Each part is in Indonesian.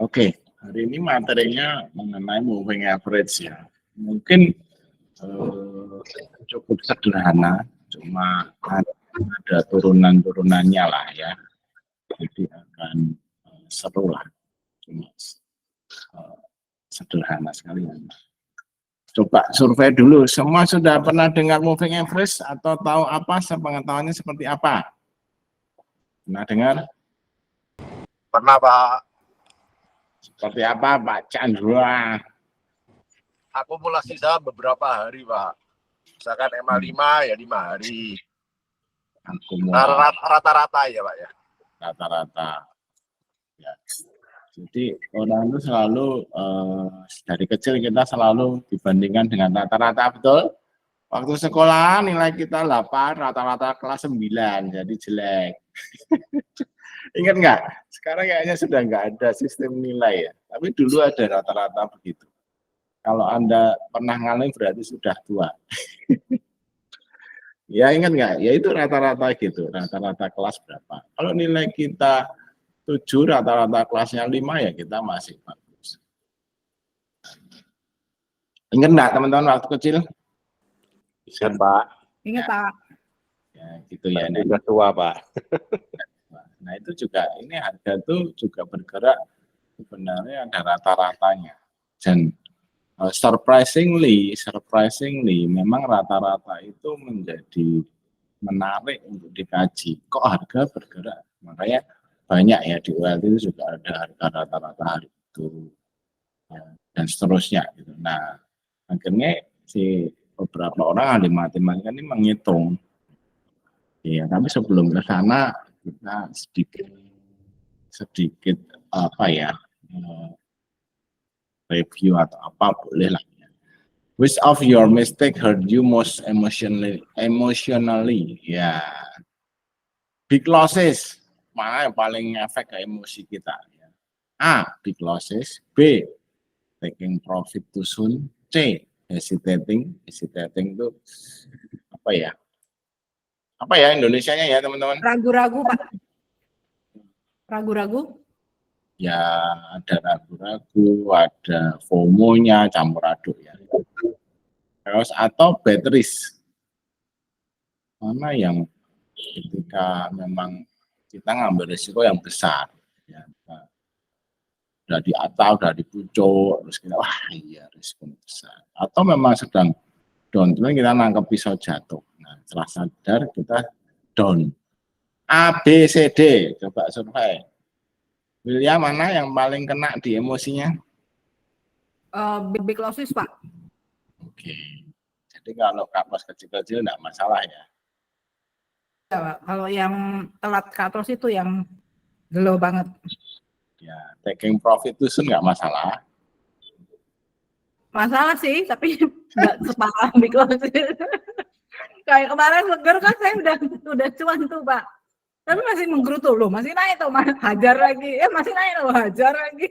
Oke, hari ini materinya mengenai moving average ya. Mungkin cukup sederhana, cuma ada turunan-turunannya lah ya. Jadi akan seru lah, cuma sederhana sekali. Coba survei dulu, semua sudah pernah dengar moving average atau tahu apa, sepengetahuannya seperti apa? Pernah dengar? Pernah, Pak. Seperti apa, Pak Chandra? Akumulasi saham beberapa hari, Pak. Misalkan MA5 ya 5 hari. Rata-rata ya, Pak ya. Rata-rata. Ya. Jadi orang itu selalu dari kecil kita selalu dibandingkan dengan rata-rata, betul? Waktu sekolah nilai kita 8, rata-rata kelas 9, jadi jelek. Ingat nggak? Sekarang kayaknya sudah nggak ada sistem nilai ya. Tapi dulu ada rata-rata begitu. Kalau Anda pernah ngalamin berarti sudah tua. Ya ingat nggak? Ya itu rata-rata gitu, rata-rata kelas berapa. Kalau nilai kita 7, rata-rata kelasnya 5 ya kita masih bagus. Ingat nggak teman-teman waktu kecil? Ingat, Pak. Ingat, Pak. Ya gitu ya. Sudah tua, Pak. Nah itu juga, ini harga tuh juga bergerak sebenarnya ada rata-ratanya. Dan surprisingly memang rata-rata itu menjadi menarik untuk dikaji. Kok harga bergerak? Makanya banyak ya di ULT itu juga ada harga rata-rata hari itu ya, dan seterusnya gitu. Nah akhirnya si beberapa orang ahli matematika ini menghitung ya, tapi sebelum ke sana kita sedikit apa ya, review atau apa boleh lah. Which of your mistake hurt you most emotionally? Ya, big losses mana yang paling efek ke emosi kita? A, big losses. B, taking profit too soon. C, hesitating itu apa ya? Apa ya Indonesianya ya teman-teman? Ragu-ragu, Pak. Ragu-ragu? Ya ada ragu-ragu, ada FOMO-nya, campur aduk ya. Terus atau bad risk. Mana yang ketika memang kita ngambil risiko yang besar, ya, udah di atas, udah di pucuk, terus kita wah iya risiko besar. Atau memang sedang down, kita nangkep pisau jatuh. Nah setelah sadar kita down. A, B, C, D, coba survei. William mana yang paling kena di emosinya? Big losses, Pak. Oke. Jadi kalau kapas kecil-kecil enggak masalah ya. Ya, Pak. Kalau yang telat cut loss itu yang gelo banget. Ya, taking profit itu enggak masalah. Masalah sih, tapi enggak separah big losses. Kayak kemarin seger kan saya udah cuan tuh, Pak. Tapi masih menggerutu loh, masih naik tuh, hajar lagi. Masih naik loh, hajar lagi.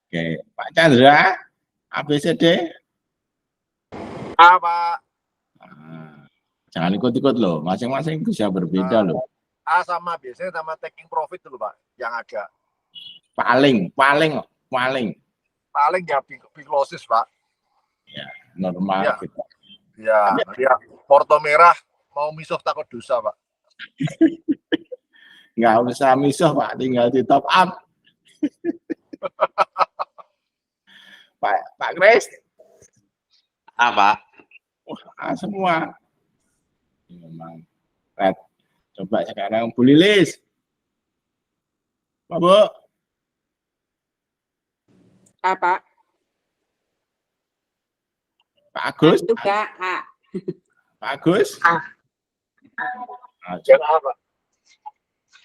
Oke, Pak Chandra, ABCD. A, Pak. Nah, jangan ikut-ikut loh, masing-masing bisa berbeda loh. A sama biasanya sama taking profit dulu, Pak, yang ada. Paling ya big losses, Pak. ya normal Ya. kita. Ya, porto merah mau misuh takut dosa, Pak. Nggak usah misuh Pak, tinggal di top up. Pak Kris. Apa? Wah, semua. Memang red. Coba sekarang Bu Lilis. Pak Bu. Apa? Pak Agus. Juga A. Pak Agus. A. Yang apa?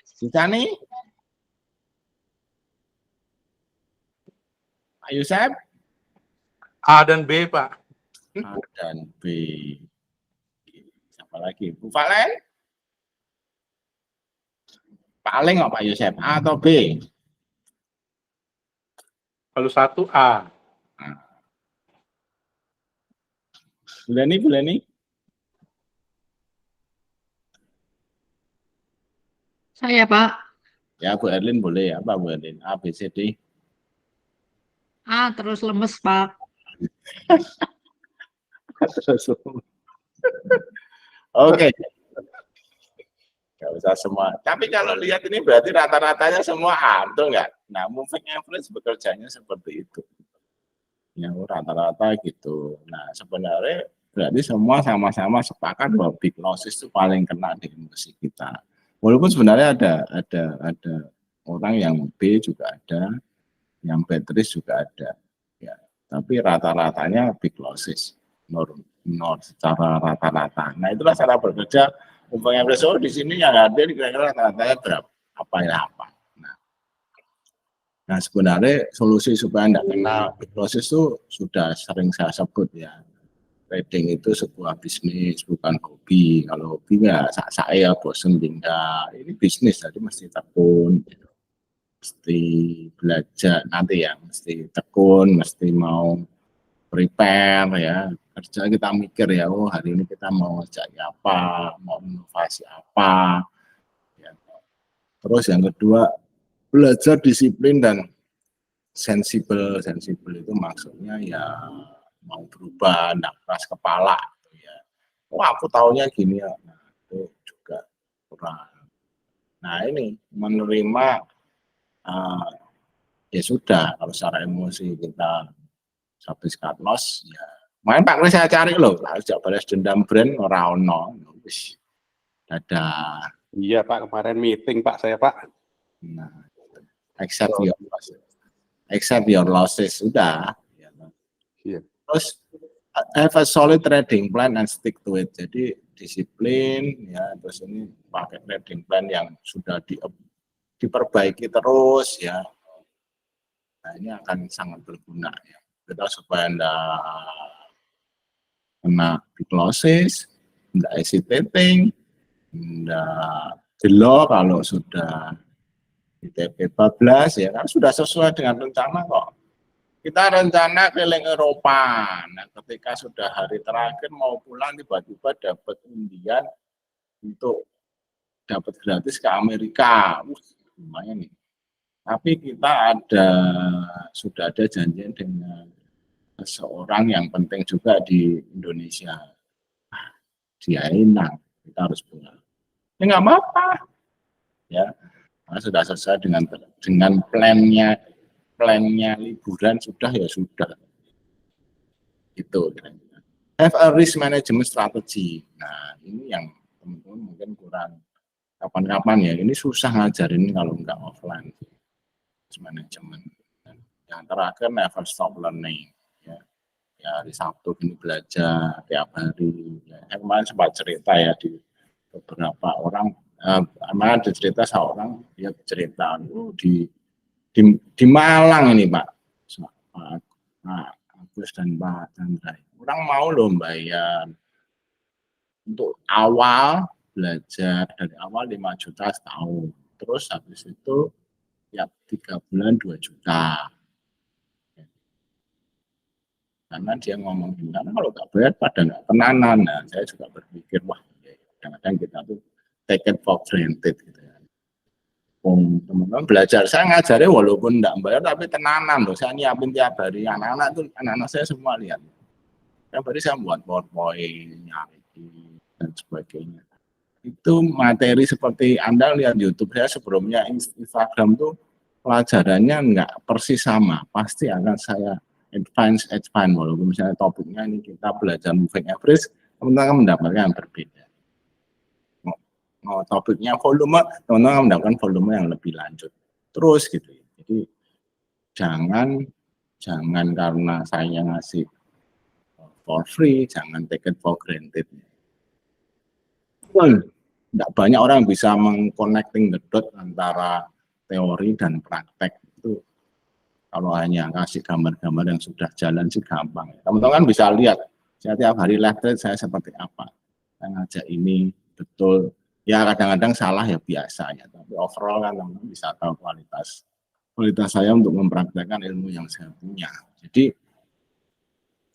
Sisa nih. Pak Yusef. A dan B, Pak. A dan B. Siapa lagi? Bu Valen? Paling nggak Pak Yusef? A atau B? Kalau satu A. Bu Leni? Saya, Pak. Ya Bu Erlin boleh. Apa Bu Erlin? A, B, C, D. Terus lemes, Pak. Oke, nggak usah semua. Tapi kalau lihat ini berarti rata-ratanya semua A, betul nggak? Nah, moving average bekerjanya seperti itu. Ya, rata-rata gitu. Nah, sebenarnya berarti semua sama-sama sepakat bahwa big losses itu paling kena di emosi kita. Walaupun sebenarnya ada orang yang B juga ada, yang bad risk juga ada. Ya, tapi rata-ratanya big losses. Nor secara rata-rata. Nah, itulah cara bekerja moving average. Oh, di sini yang hadir kira-kira rata-ratanya berapa? Apa ya apa? Nah, sebenarnya solusi supaya tidak kena big losses itu sudah sering saya sebut ya. Trading itu sebuah bisnis, bukan hobi. Kalau hobi ya saya bosen pindah. Ini bisnis, jadi mesti tekun, mesti belajar nanti ya, mesti tekun, mesti mau prepare ya. Kerja kita mikir ya, oh hari ini kita mau cari apa, mau inovasi apa. Ya. Terus yang kedua, belajar disiplin dan sensibel itu maksudnya ya mau berubah, enggak keras kepala gitu ya. Wah, aku taunya gini ya. Nah, itu juga kurang. Nah, ini menerima ya sudah, kalau secara emosi kita habis cut loss ya. Main Pak Kris saya cari loh, sejak balas dendam brand ora-ono. Wis dadah. Iya Pak, kemarin meeting Pak saya Pak. Nah, accept your losses sudah. Iya. Terus have a solid trading plan and stick to it. Jadi disiplin ya, terus ini pakai trading plan yang sudah diperbaiki terus ya. Nah, ini akan sangat berguna ya. Kita supaya enggak kena big losses, enggak hesitating, enggak gelo kalau sudah di TP 14 ya kan sudah sesuai dengan rencana kok. Kita rencana keliling Eropa. Nah, ketika sudah hari terakhir mau pulang tiba-tiba dapat undian untuk dapat gratis ke Amerika. Lumayan nih. Tapi kita sudah ada janjian dengan seseorang yang penting juga di Indonesia. Dia hilang, kita harus pulang. Ya nggak apa-apa. Ya, nah, sudah selesai dengan plannya liburan sudah ya sudah. Itu kira-kira. Have a risk management strategy. Nah, ini yang teman-teman mungkin kurang kapan-kapan ya. Ini susah ngajarin kalau nggak offline. Manajemen. Yang terakhir never stop learning. Ya, hari Sabtu ini belajar tiap hari. Ya, saya kemarin sempat cerita ya di beberapa orang. Ada cerita seorang dia cerita di Malang ini Pak Agus dan Pak Chandra. Orang mau loh bayar untuk awal belajar dari awal 5 juta setahun. Terus habis itu tiap 3 bulan 2 juta. Karena dia ngomong gimana kalau nggak bayar pada nggak tenanan. Nah, saya juga berpikir wah kadang-kadang kita tuh take it for granted gitu ya. Teman-teman belajar, saya ngajarin walaupun nggak bayar tapi tenanan loh. Saya nyiapin tiap hari, anak-anak saya semua lihat. Tiap hari saya buat PowerPoint, nyari dan sebagainya. Itu materi seperti Anda lihat YouTube saya sebelumnya, Instagram tuh pelajarannya nggak persis sama, pasti akan saya advance walaupun misalnya topiknya ini kita belajar moving average, teman-teman mendapatkan yang berbeda. Topiknya volume, teman-teman mendapatkan volume yang lebih lanjut terus gitu. Jadi jangan karena saya ngasih for free, jangan take it for granted. Tidak banyak orang yang bisa meng-connecting the dot antara teori dan praktek itu. Kalau hanya kasih gambar-gambar yang sudah jalan sih gampang. Teman-teman bisa lihat, saya tiap hari live trade saya seperti apa. Saya ngajak ini betul. Ya kadang-kadang salah ya biasa ya, tapi overall kan teman-teman bisa tahu kualitas saya untuk mempraktekkan ilmu yang saya punya. Jadi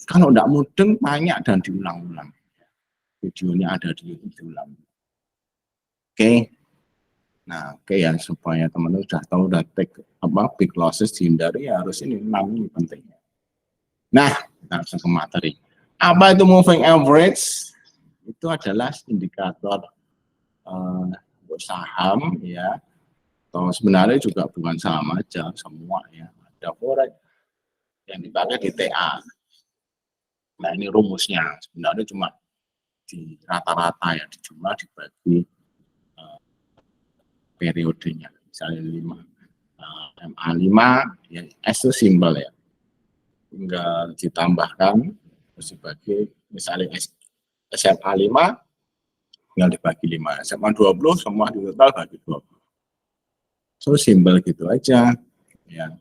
kalau tidak mudeng tanya dan diulang-ulang. Videonya ada di YouTube diulang. Oke. Nah, oke ya, supaya teman-teman sudah tahu, udah take big losses dihindari, ya harus ini 6 ini pentingnya. Nah, kita langsung ke materi. Apa itu moving average? Itu adalah indikator untuk saham ya, atau sebenarnya juga bukan saham aja, semua ya. Ada forex yang dipakai di TA. Nah, ini rumusnya sebenarnya cuma di rata-rata ya, cuma dibagi periodenya. Misalnya 5 MA5 ya, S itu simbol ya, tinggal ditambahkan terus dibagi, misalnya SMA 5 tinggal dibagi 5, SMA 20 semua di total bagi 20. So simbol gitu aja ya.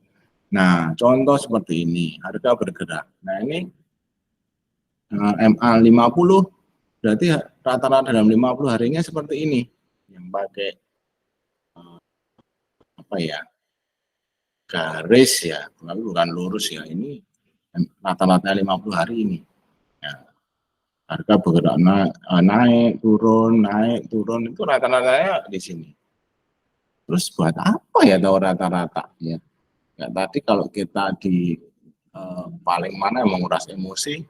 Nah, contoh seperti ini, harga bergerak. Nah, ini MA 50 berarti rata-rata dalam 50 harinya seperti ini. Yang pakai apa ya? Garis ya, bukan lurus ya. Ini rata-rata 50 hari ini. Ya. Harga bergerak naik, turun, itu rata-ratanya di sini. Terus buat apa ya tahu rata-rata ya? Ya tadi kalau kita di paling mana yang menguras emosi,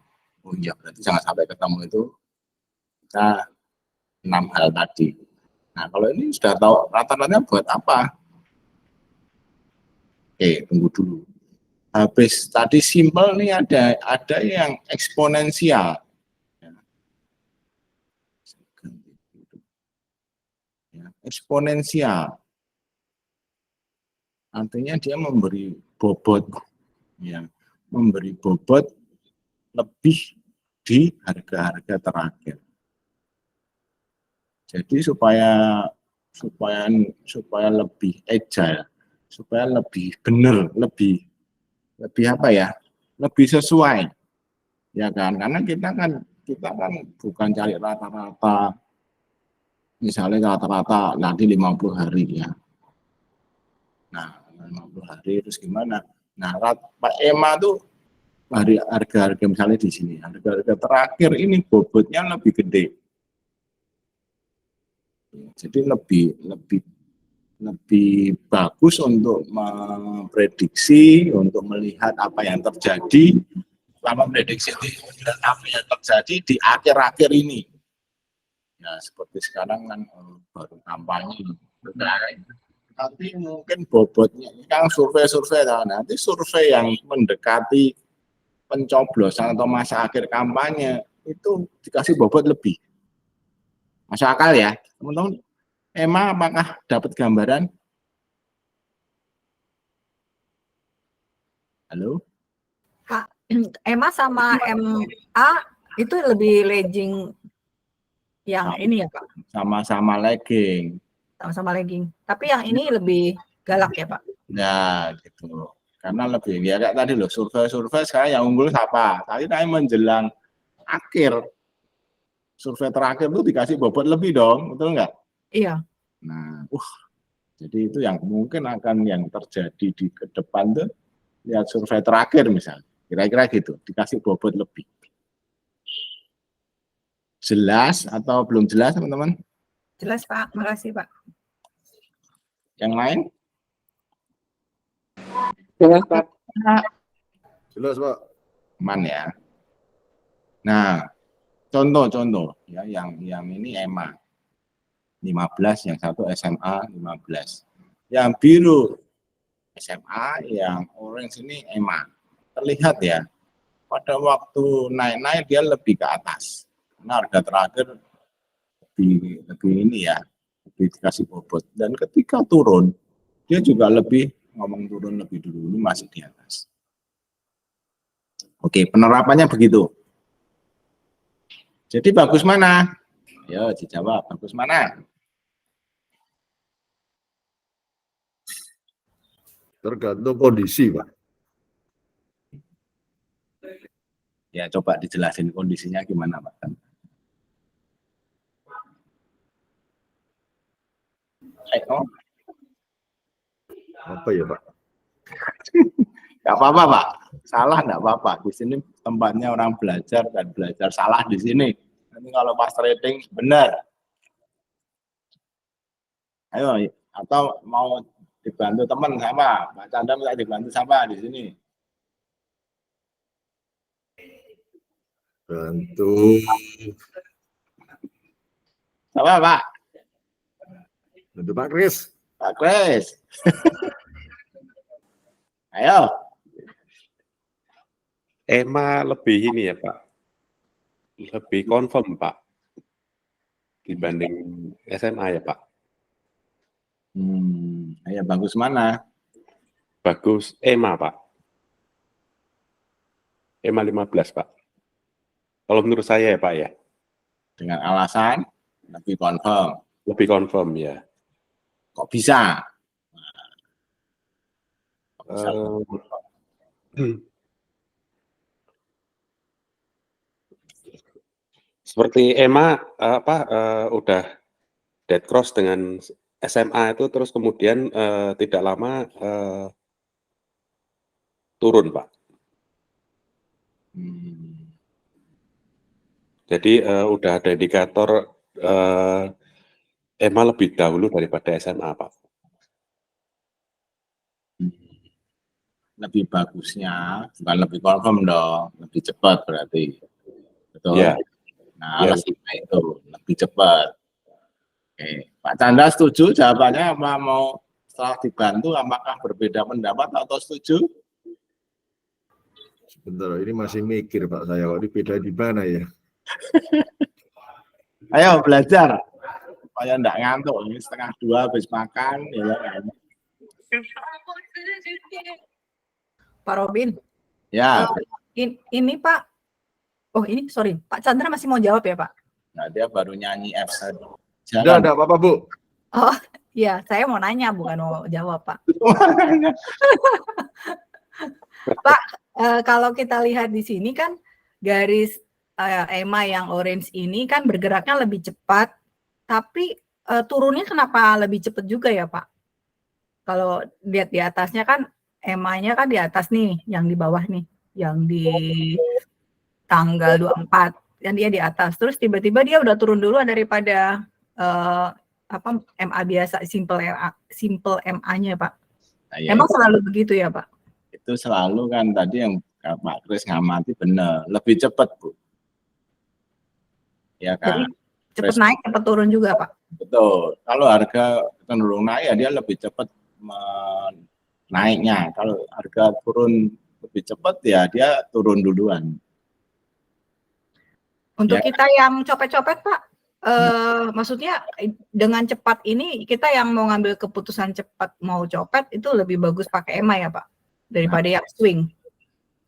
oh iya berarti jangan sampai ketemu itu kita 6 hal tadi. Nah kalau ini sudah tahu rata-ratanya buat apa? Oke, tunggu dulu. Habis tadi simpel nih ada yang eksponensial. Ya, eksponensial. Artinya dia memberi bobot, ya, memberi bobot lebih di harga-harga terakhir. Jadi supaya lebih agile, supaya lebih benar, lebih apa ya, lebih sesuai, ya kan? Karena kita kan bukan cari rata-rata, misalnya rata-rata nanti 50 hari ya. Nah, 50 hari terus gimana? Nah, Pak EMA tuh harga-harga misalnya di sini, harga-harga terakhir ini bobotnya lebih gede. Jadi lebih bagus untuk memprediksi, untuk melihat apa yang terjadi, memprediksi apa yang terjadi di akhir-akhir ini. Ya, seperti sekarang kan baru kampanye. Nanti mungkin bobotnya, yang survei-survei, nanti survei yang mendekati pencoblosan atau masa akhir kampanye itu dikasih bobot lebih. Masuk akal ya, teman-teman. Emma, apakah dapat gambaran? Halo? Pak, EMA sama MA itu lebih lagging yang ini ya Pak? Sama-sama lagging. Sama-sama lagging. Tapi yang ini lebih galak ya Pak? Ya, gitu. Karena lebih, ya kayak tadi loh, survei-survei sekarang yang unggul siapa? Tadi menjelang akhir. Survei terakhir tuh dikasih bobot lebih dong, betul nggak? Iya. Nah, jadi itu yang mungkin akan yang terjadi di ke depan tuh, lihat survei terakhir misalnya, kira-kira gitu, dikasih bobot lebih. Jelas atau belum jelas teman-teman? Jelas Pak, makasih Pak. Yang lain? Jelas Pak. Jelas Pak. Aman ya. Nah, contoh ya, yang ini EMA 15, yang satu SMA 15. Yang biru SMA, yang orange ini EMA. Terlihat ya, pada waktu naik-naik dia lebih ke atas. Karena harga terakhir lebih ini ya, lebih dikasih bobot. Dan ketika turun, dia juga lebih ngomong turun lebih dulu, ini masih di atas. Oke, penerapannya begitu. Jadi bagus mana? Ayo dijawab, bagus mana? Tergantung kondisi Pak. Ya coba dijelasin kondisinya gimana Pak? Ayo. Apa ya Pak? Gak apa-apa Pak, salah nggak apa-apa. Di sini tempatnya orang belajar dan belajar salah di sini. Nanti kalau pas trading benar. Ayo, Atau mau dibantu teman sama Pak Chandra minta dibantu sama di sini. Bantu. Apa Pak? Bantu Pak Kris. Pak Kris. Ayo. EMA lebih ini ya Pak, lebih confirm Pak dibanding SMA ya Pak. Ayo bagus mana? Bagus EMA Pak. EMA 15 Pak. Kalau menurut saya ya Pak ya. Dengan alasan lebih confirm. Lebih confirm ya. Kok bisa? Seperti EMA udah dead cross dengan SMA itu terus kemudian tidak lama turun Pak. Jadi udah ada indikator EMA lebih dahulu daripada SMA Pak. Lebih bagusnya, bukan lebih confirm dong, lebih cepat berarti. Betul? Ya. Nah, Ya. alasannya itu lebih cepat. Oke. Pak Chandra setuju jawabannya apa mau setelah dibantu apakah berbeda pendapat atau setuju? Sebentar, ini masih mikir Pak saya, kok ini beda di mana ya? Ayo belajar supaya enggak ngantuk. Ini 1:30 habis makan ya kan. Pak Robin. Ya, Ini Pak. Oh ini sorry, Pak Chandra masih mau jawab ya Pak? nah dia baru nyanyi F tadi. Enggak apa-apa Bu. Oh iya, saya mau nanya bukan mau jawab Pak. Pak, kalau kita lihat di sini kan garis EMA yang orange ini kan bergeraknya lebih cepat, tapi turunnya kenapa lebih cepat juga ya Pak? Kalau lihat di atasnya kan EMA-nya kan di atas nih, yang di bawah nih, yang di tanggal 24, yang dia di atas. Terus tiba-tiba dia udah turun duluan daripada MA biasa, simple MA-nya Pak. Nah, ya, Emang selalu begitu ya Pak? itu selalu kan tadi yang Pak Kris ngamati benar, lebih cepat Bu. Ya kan? Jadi cepat naik, cepat turun juga Pak? Betul. Kalau harga cenderung naik ya dia lebih cepat naiknya. Kalau harga turun lebih cepat ya dia turun duluan. Untuk Ya. kita yang copet-copet Pak, maksudnya dengan cepat ini kita yang mau ngambil keputusan cepat mau copet itu lebih bagus pakai EMA ya Pak daripada yang swing.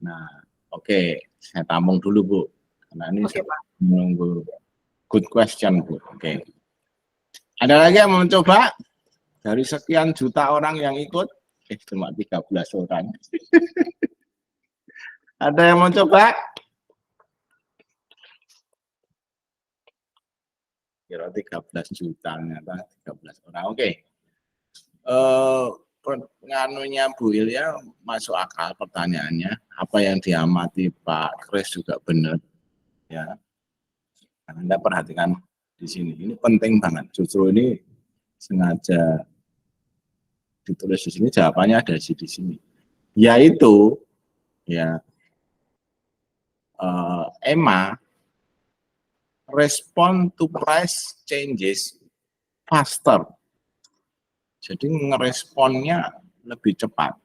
Nah, oke. Saya tampung dulu Bu. Karena ini Oke, Pak. menunggu good question Bu. Oke. Ada lagi yang mau mencoba? Dari sekian juta orang yang ikut, cuma 13 orang. Ada yang mau coba? Kira 13 juta, ternyata 13 orang. Oke. Penganunya Bu Ilya masuk akal pertanyaannya. Apa yang diamati Pak Kris juga benar. Ya. Anda perhatikan di sini. Ini penting banget. Justru ini sengaja ditulis di sini, jawabannya ada di sini. Yaitu ya EMA respond to price changes faster. Jadi ngeresponnya lebih cepat.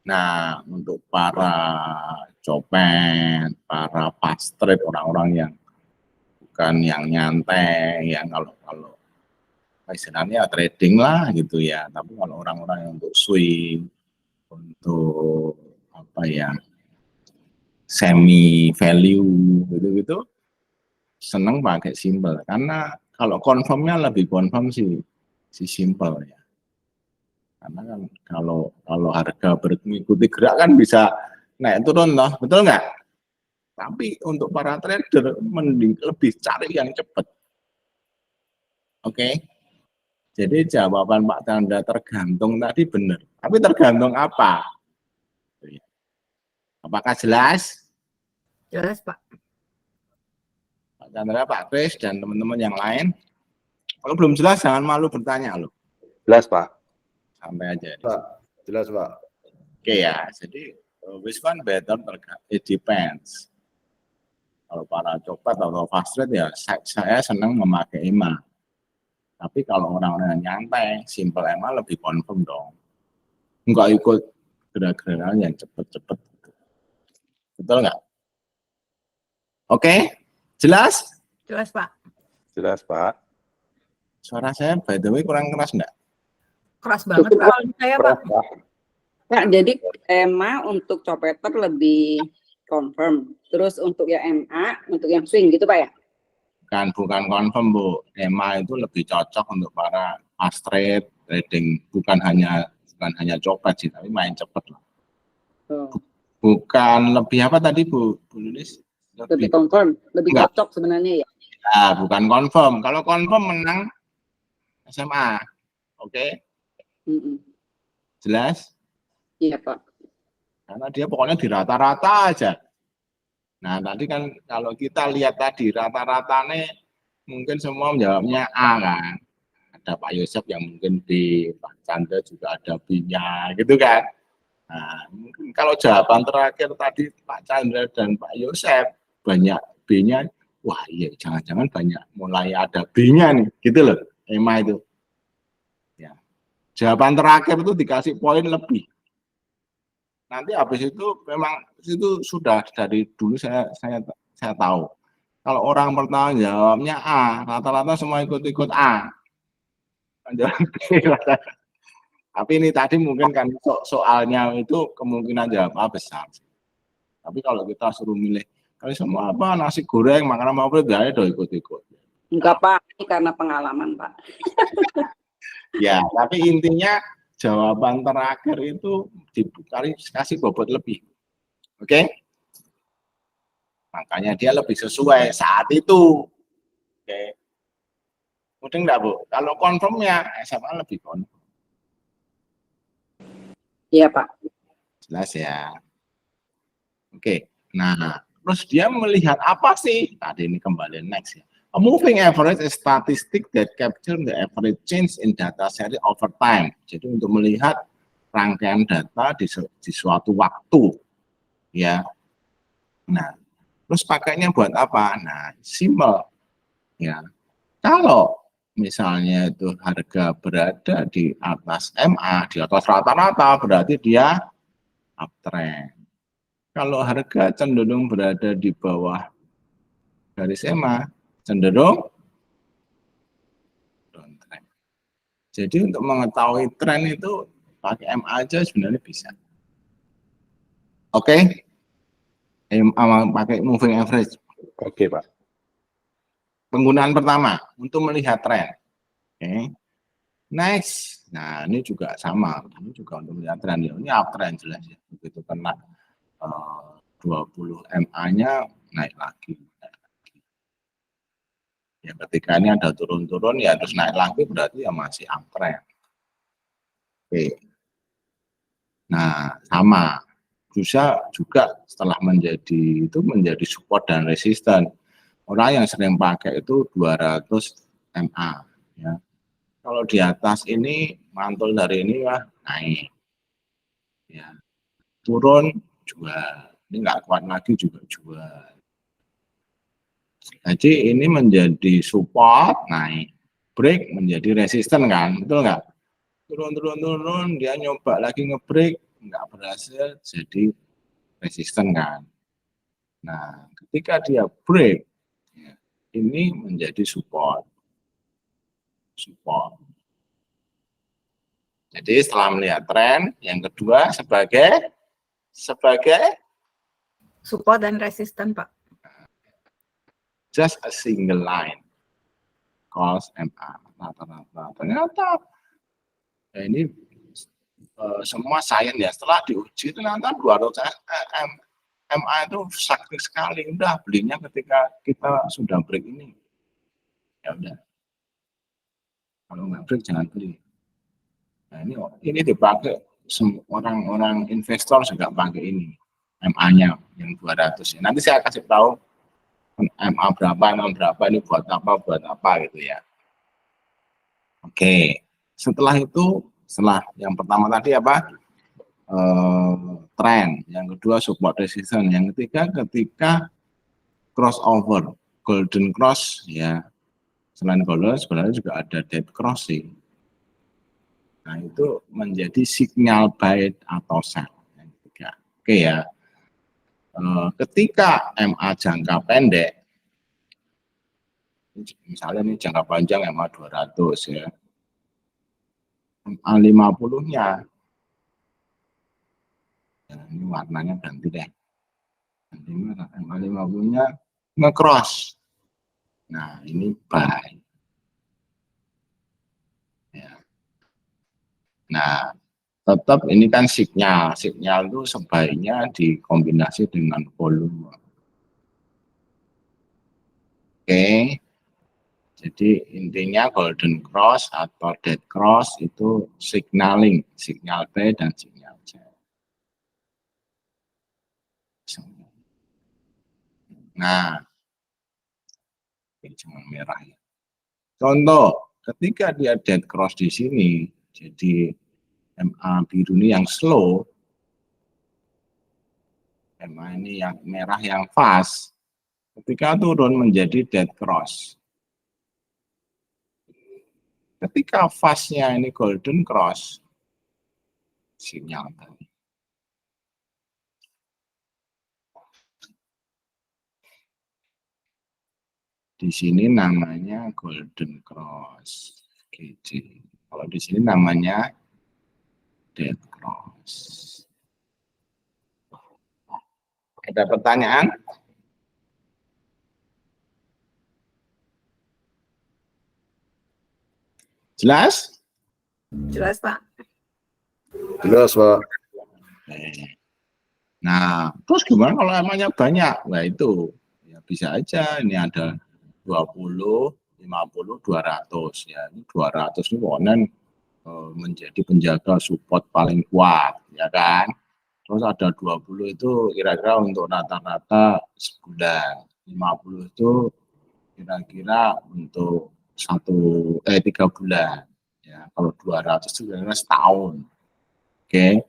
Nah, untuk para copet, para fast trade, orang-orang yang bukan yang nyantai, yang kalau istilahnya trading lah gitu ya. Tapi kalau orang-orang yang untuk swing, untuk apa ya, semi value gitu-gitu, seneng pakai simple. Karena kalau confirmnya lebih confirm si simple ya. Karena kan kalau harga mengikuti gerak kan bisa naik turun loh, betul nggak? Tapi untuk para trader mending lebih cari yang cepat. Oke. Jadi jawaban Pak Chandra tergantung tadi benar. Tapi tergantung apa? Apakah jelas? Jelas Pak. Pak Chandra, Pak Kris, dan teman-teman yang lain. Kalau belum jelas jangan malu bertanya loh. Jelas Pak. santai aja. Pak, jelas Pak. Oke ya, jadi which one better it depends. Kalau para copet atau fast rate ya saya senang memakai EMA. Tapi kalau orang-orang yang nyantai, simple EMA lebih confirm dong. Enggak ikut gerak-gerakan yang cepet-cepet. Betul nggak? Oke, jelas? Jelas Pak. Jelas, Pak. Suara saya by the way kurang keras nggak? Keras banget Pak. Saya Pak. Pak, jadi EMA untuk copeter lebih confirm. Terus untuk yang MA, untuk yang swing gitu Pak ya? Bukan confirm Bu. EMA itu lebih cocok untuk para fast trade trading, bukan hanya copet sih, tapi main cepet lah. Oh. Bukan lebih apa tadi Bu Lilis? Lebih confirm, lebih Enggak. cocok sebenarnya ya. Nah, bukan confirm. Kalau confirm menang SMA. Oke? Jelas? Iya Pak. Karena dia pokoknya di rata-rata aja. Nah, tadi kan kalau kita lihat tadi rata-ratanya mungkin semua menjawabnya A kan. Ada Pak Yosef yang mungkin B, Pak Chandra juga ada B-nya gitu kan. Nah, mungkin kalau jawaban terakhir tadi Pak Chandra dan Pak Yosef banyak B-nya, wah iya jangan-jangan banyak mulai ada B-nya nih, gitu loh, EMA itu. Ya. Jawaban terakhir itu dikasih poin lebih. Nanti habis itu memang itu sudah dari dulu saya tahu. Kalau orang pertama jawabnya A, rata-rata semua ikut-ikut A. Tapi ini tadi mungkin kan soalnya itu kemungkinan jawab A besar. Tapi kalau kita suruh milih, kalau semua apa nasi goreng, makanan apa ya udah ikut-ikut. Enggak Pak, ini karena pengalaman Pak. Ya, tapi intinya jawaban terakhir itu dikasih bobot lebih. Oke? Makanya dia lebih sesuai saat itu. Oke. Udah enggak, Bu? Kalau confirmnya SMA lebih confirm. Iya Pak. Jelas ya. Oke. Nah, terus dia melihat apa sih? Tadi ini kembali next ya. A moving average is statistic that capture the average change in data series over time. Jadi untuk melihat rangkaian data di suatu waktu, ya. Nah, terus pakainya buat apa? Nah, simple, ya. Kalau misalnya itu harga berada di atas MA, di atas rata-rata, berarti dia uptrend. Kalau harga cenderung berada di bawah garis MA, cenderung downtrend. Jadi untuk mengetahui tren itu pakai MA aja sebenarnya bisa. Oke? Pakai moving average. Oke, Pak. Penggunaan pertama untuk melihat tren. Oke. Next. Nah, ini juga sama. Ini juga untuk melihat tren. Ini uptrend jelas ya. Begitu kena 20 MA-nya naik lagi. Ya ketika ini ada turun-turun ya terus naik lagi berarti ya masih uptrend. Oke. Nah, sama. Bisa juga setelah menjadi support dan resisten. Orang yang sering pakai itu 200 MA ya. Kalau di atas ini mantul dari ini ya naik. Ya. Turun jual. Ini enggak kuat lagi juga jual. Jadi ini menjadi support naik, break menjadi resisten kan, betul nggak? Turun, dia nyoba lagi ngebreak, nggak berhasil, jadi resisten kan. Nah, ketika dia break, ya, ini menjadi support. Jadi setelah melihat tren, yang kedua sebagai Support dan resisten Pak. just a single line cost MA rata-rata. Ternyata ya ini semua sains ya setelah diuji ternyata 200 MA itu sakit sekali. Udah belinya ketika kita sudah break ini. Ya udah. Kalau nggak break jangan beli. Nah, ini dipakai orang-orang investor juga pakai ini MA-nya yang 200 ya. Nanti saya kasih tahu MA berapa ini buat apa gitu ya. Oke, setelah itu Setelah yang pertama tadi apa? Trend, yang kedua support resistance, yang ketiga ketika crossover, golden cross ya. Selain golden sebenarnya juga ada dead crossing. Nah, itu menjadi signal buy atau sell. Yang ketiga. Oke ya. Ketika MA jangka pendek, misalnya ini jangka panjang MA 200 ya. MA 50-nya ya, ini warnanya ganti deh. MA 50-nya nge-cross. Nah, ini buy. Ya. Nah, tetap ini kan sinyal. Sinyal itu sebaiknya dikombinasi dengan volume. Oke. Jadi intinya golden cross atau dead cross itu signaling, signal buy dan signal sell. Nah, ini cuma merah ya. Contoh, ketika dia dead cross di sini, jadi MA biru ini yang slow, MA ini yang merah yang fast, ketika turun menjadi dead cross. Ketika fast-nya ini golden cross, sinyal tadi. Di sini namanya golden cross. GC. Kalau di sini namanya dead cross. Ada pertanyaan? Jelas? Jelas, Pak. Jelas, Pak. Nah, terus gimana kalau emangnya banyak? Nah, itu ya bisa aja. Ini ada 20, 50, 200 ya. Ini 200 ini pokoknya menjadi penjaga support paling kuat, ya kan? Terus ada 20 itu kira-kira untuk rata-rata sebulan. 50 itu kira-kira untuk 3 bulan. Ya, kalau 200 itu kira-kira setahun. Oke.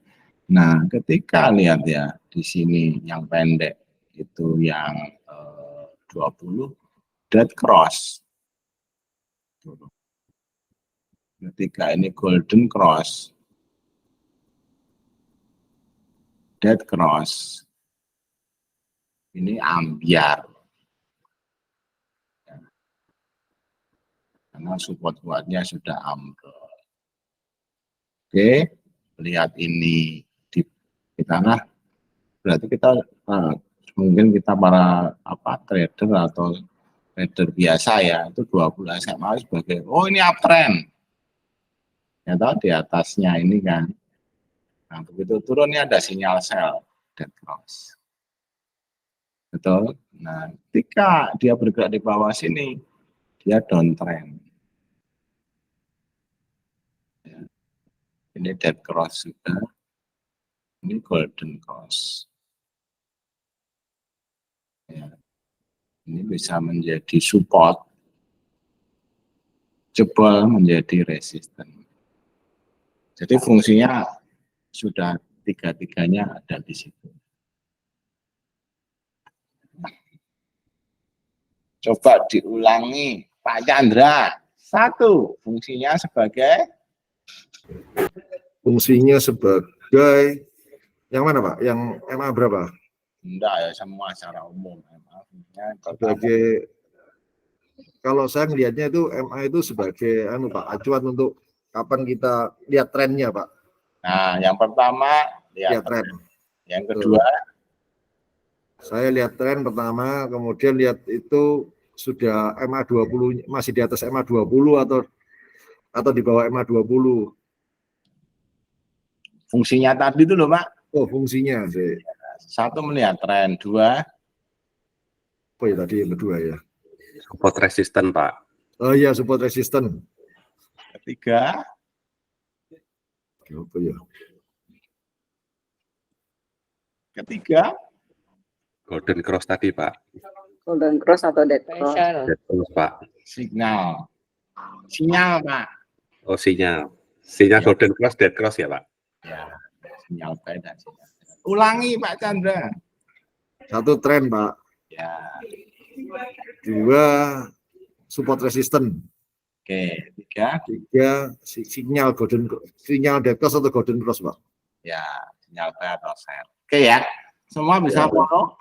Nah, ketika lihat ya di sini yang pendek itu yang 20 dead cross. Ketika ini golden cross, dead cross, ini ambiar. Karena support kuatnya sudah ambrol. Oke, lihat ini di tanah, berarti kita mungkin kita para trader atau trader biasa ya, itu 20 SMA sebagai, oh ini uptrend. Ya tahu di atasnya ini kan. Nah, begitu turun ini ada sinyal sell, dead cross. Betul? Nah, ketika dia bergerak di bawah sini, dia downtrend. Ya. Ini dead cross juga. Ini golden cross. Ya. Ini bisa menjadi support, jebol menjadi resisten. Jadi fungsinya sudah tiga-tiganya ada di situ. Coba diulangi, Pak Chandra. 1, fungsinya sebagai yang mana, Pak? Yang MA berapa? enggak ya, semua secara umum. Sebagai, kalau saya melihatnya itu MA itu sebagai Pak, acuan untuk kapan kita lihat trennya, Pak. Nah, yang pertama lihat tren. Yang kedua, saya lihat tren pertama, kemudian lihat itu sudah MA 20 masih di atas MA 20 atau di bawah MA 20. fungsinya tadi itu loh, Pak. Oh, fungsinya. 1 melihat tren, 2 oh ya tadi yang kedua ya. Support resisten, Pak. Oh iya, support resisten. 3 Apa ya? ketiga Golden cross tadi, Pak. Golden cross atau dead cross? Dead cross, Pak. sinyal, Pak. Oh, sinyal. Sinyal Ya. golden cross, dead cross ya Pak? Ya, sinyal buy dan sinyal sell. Ulangi Pak Chandra. 1 tren Pak, Ya, 2 support resisten, oke. 3, 3 sinyal dead cross atau golden cross Pak. ya sinyal buy atau sell. Oke ya, semua bisa Ya. follow.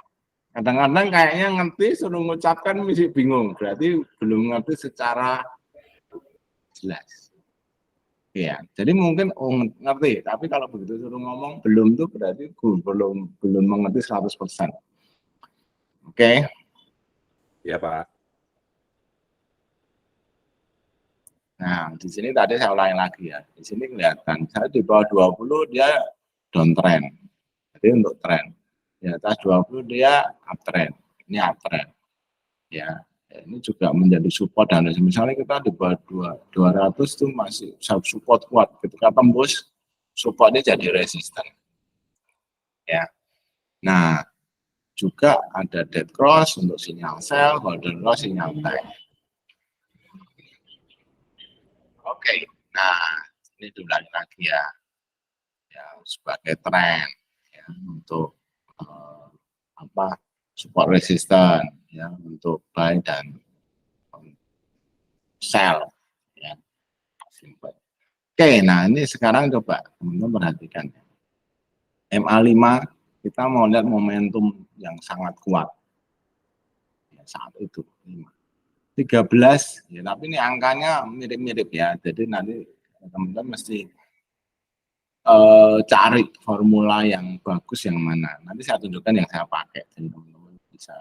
Kadang-kadang kayaknya ngerti suruh mengucapkan masih bingung, berarti belum ngerti secara jelas. Ya, jadi mungkin ngerti, tapi kalau begitu suruh ngomong belum tuh berarti belum mengerti 100%. Oke. Ya Pak. Nah, di sini tadi saya ulangi lagi ya. Di sini kelihatan saya di bawah 20 dia downtrend. Jadi untuk tren. Di atas 20 dia uptrend. Ini uptrend. Ya, ini juga menjadi support dan misalnya kita di bawah 200 itu masih support kuat. Ketika tembus supportnya jadi resisten. Ya. Nah, juga ada dead cross untuk sinyal sell, golden cross sinyal buy. Oke, nah ini diulangi lagi ya, sebagai tren ya, untuk support resisten ya, untuk buy dan sell ya. Oke, nah ini sekarang coba teman-teman perhatikan ya. MA5 kita mau lihat momentum yang sangat kuat ya, saat itu 13 ya, tapi ini angkanya mirip-mirip ya, jadi nanti teman-teman mesti cari formula yang bagus yang mana. Nanti saya tunjukkan yang saya pakai, jadi teman-teman bisa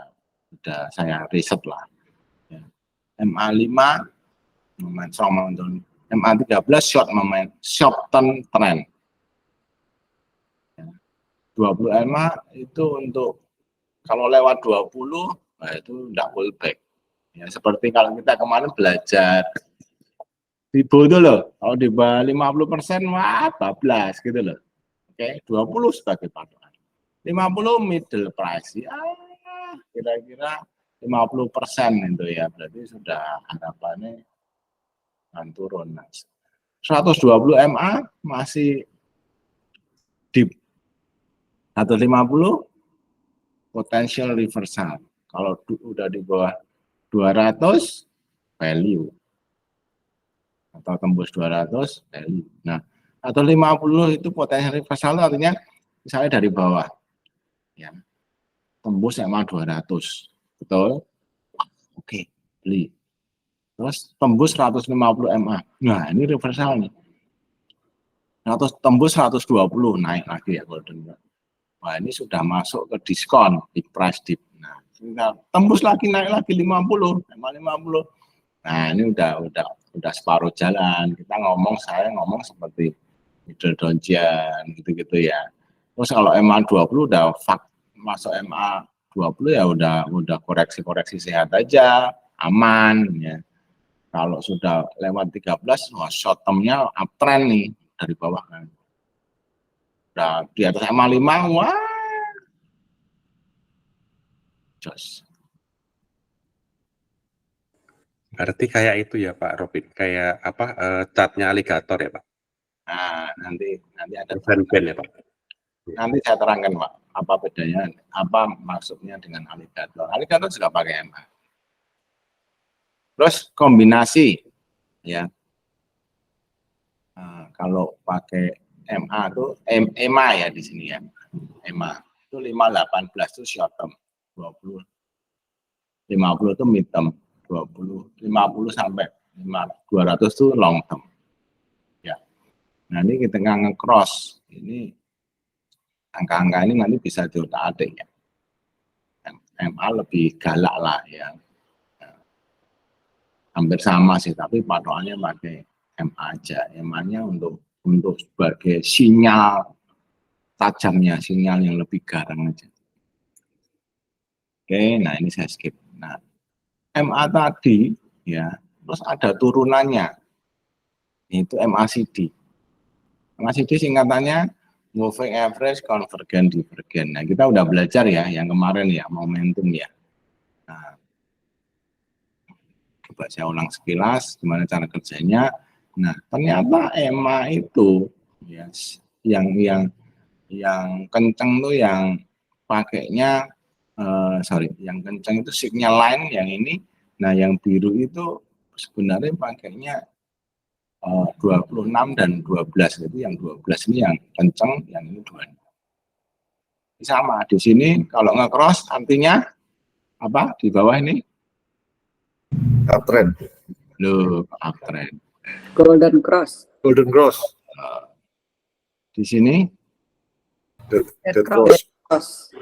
sudah saya riset lah. Ya. MA5 momentum, MA13 short term trend. Ya. 20 MA itu untuk kalau lewat 20, nah itu tidak pullback. Ya, seperti kalau kita kemarin belajar Ribo itu loh, kalau di bawah 50%, wah 12 gitu loh. Oke, 20 sebagai patokan. 50 middle price, ya kira-kira 50% itu ya, berarti sudah harapannya akan turun. 120 MA masih deep. 150 potential reversal. Kalau udah di bawah 200 value atau tembus 200 value. Nah, atau 50 itu potensi reversal artinya misalnya dari bawah ya. Tembus MA 200. Betul? Oke, beli. Terus tembus 150 MA. Nah, ini reversal nih. Tembus 120 naik lagi ya golden. Wah, ini sudah masuk ke diskon di price dip. Nah, tembus lagi naik lagi 50, MA 50. Nah, ini udah separuh jalan. Saya ngomong seperti middle donjian gitu-gitu ya. Terus kalau MA 20 udah masuk MA 20 ya udah koreksi-koreksi sehat aja, aman ya. Kalau sudah lewat 13, wah short term-nya uptrend nih dari bawah kan. Udah di atas MA 5, wah. Jos. Berarti kayak itu ya Pak Robin, kayak apa catnya aligator ya Pak? Nah, nanti ada Band ya Pak? Nanti saya terangkan Pak, apa bedanya, apa maksudnya dengan aligator. Aligator juga pakai MA. Terus kombinasi ya. Nah, kalau pakai MA itu EMA ya di sini ya. EMA itu 518 itu short term, 20 50 itu mid term, 50 sampai 200 itu long term. Ya. Nah, ini kita nge-cross ini angka-angka ini nanti bisa diotak-atik ya. MA lebih galak lah ya. Hampir sama sih, tapi patokannya pakai MA aja. MA-nya untuk sebagai sinyal tajamnya, sinyal yang lebih garang aja. Oke, nah ini saya skip. Nah, MA tadi ya, terus ada turunannya. Itu MACD. MACD singkatannya moving average convergent divergent. Nah, kita udah belajar ya yang kemarin ya, momentum ya. Nah, coba saya ulang sekilas gimana cara kerjanya. Nah, ternyata EMA itu ya yang kenceng tuh yang pakainya yang kenceng itu signal line yang ini. Nah, yang biru itu sebenarnya pakainya 26 dan 12. Itu yang 12 ini yang kenceng, yang ini 26. Sama di sini kalau nge-cross artinya apa di bawah ini? Uptrend. Loh, uptrend. Golden cross. Golden cross. Di sini Dead cross. Cross.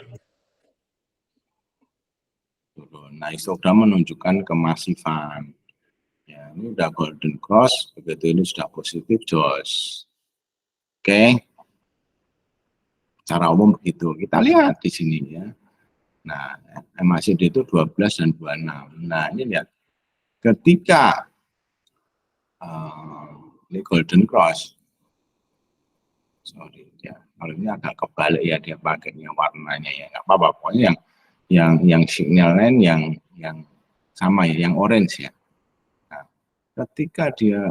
nah, histogram menunjukkan kemasifan. Ya, ini udah golden cross, begitu ini sudah positif jos. Oke. Secara umum begitu. Kita lihat di sini ya. Nah, MACD itu 12 dan 26. Nah, ini lihat. Ketika ini golden cross. Sorry ya. Kalau ini agak kebalik ya dia pakainya warnanya ya. Enggak apa-apa. Pokoknya yang signal line yang sama ya, yang orange ya. Nah, ketika dia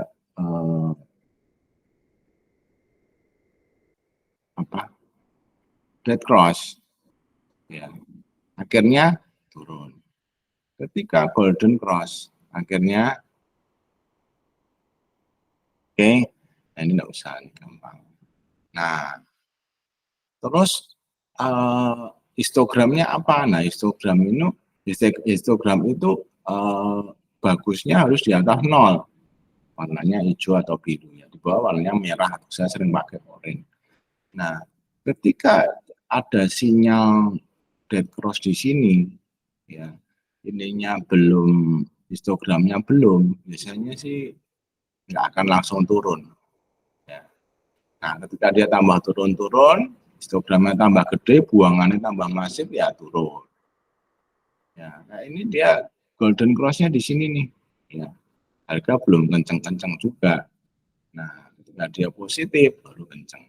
dead cross ya, akhirnya turun. Ketika golden cross akhirnya oke, nah ini enggak usah, ini gampang. Nah, terus histogramnya apa? Nah, histogram itu bagusnya harus di atas 0. Warnanya hijau atau biru ya. Di bawah warnanya merah, atau saya sering pakai oranye. Nah, ketika ada sinyal dead cross di sini ya, ininya belum, histogramnya belum, biasanya sih nggak akan langsung turun ya. Nah, ketika dia tambah turun, histogramnya tambah gede, buangannya tambah masif ya turun ya. Nah, ini dia golden cross-nya di sini nih ya, harga belum kenceng-kenceng juga. Nah, ketika dia positif baru kenceng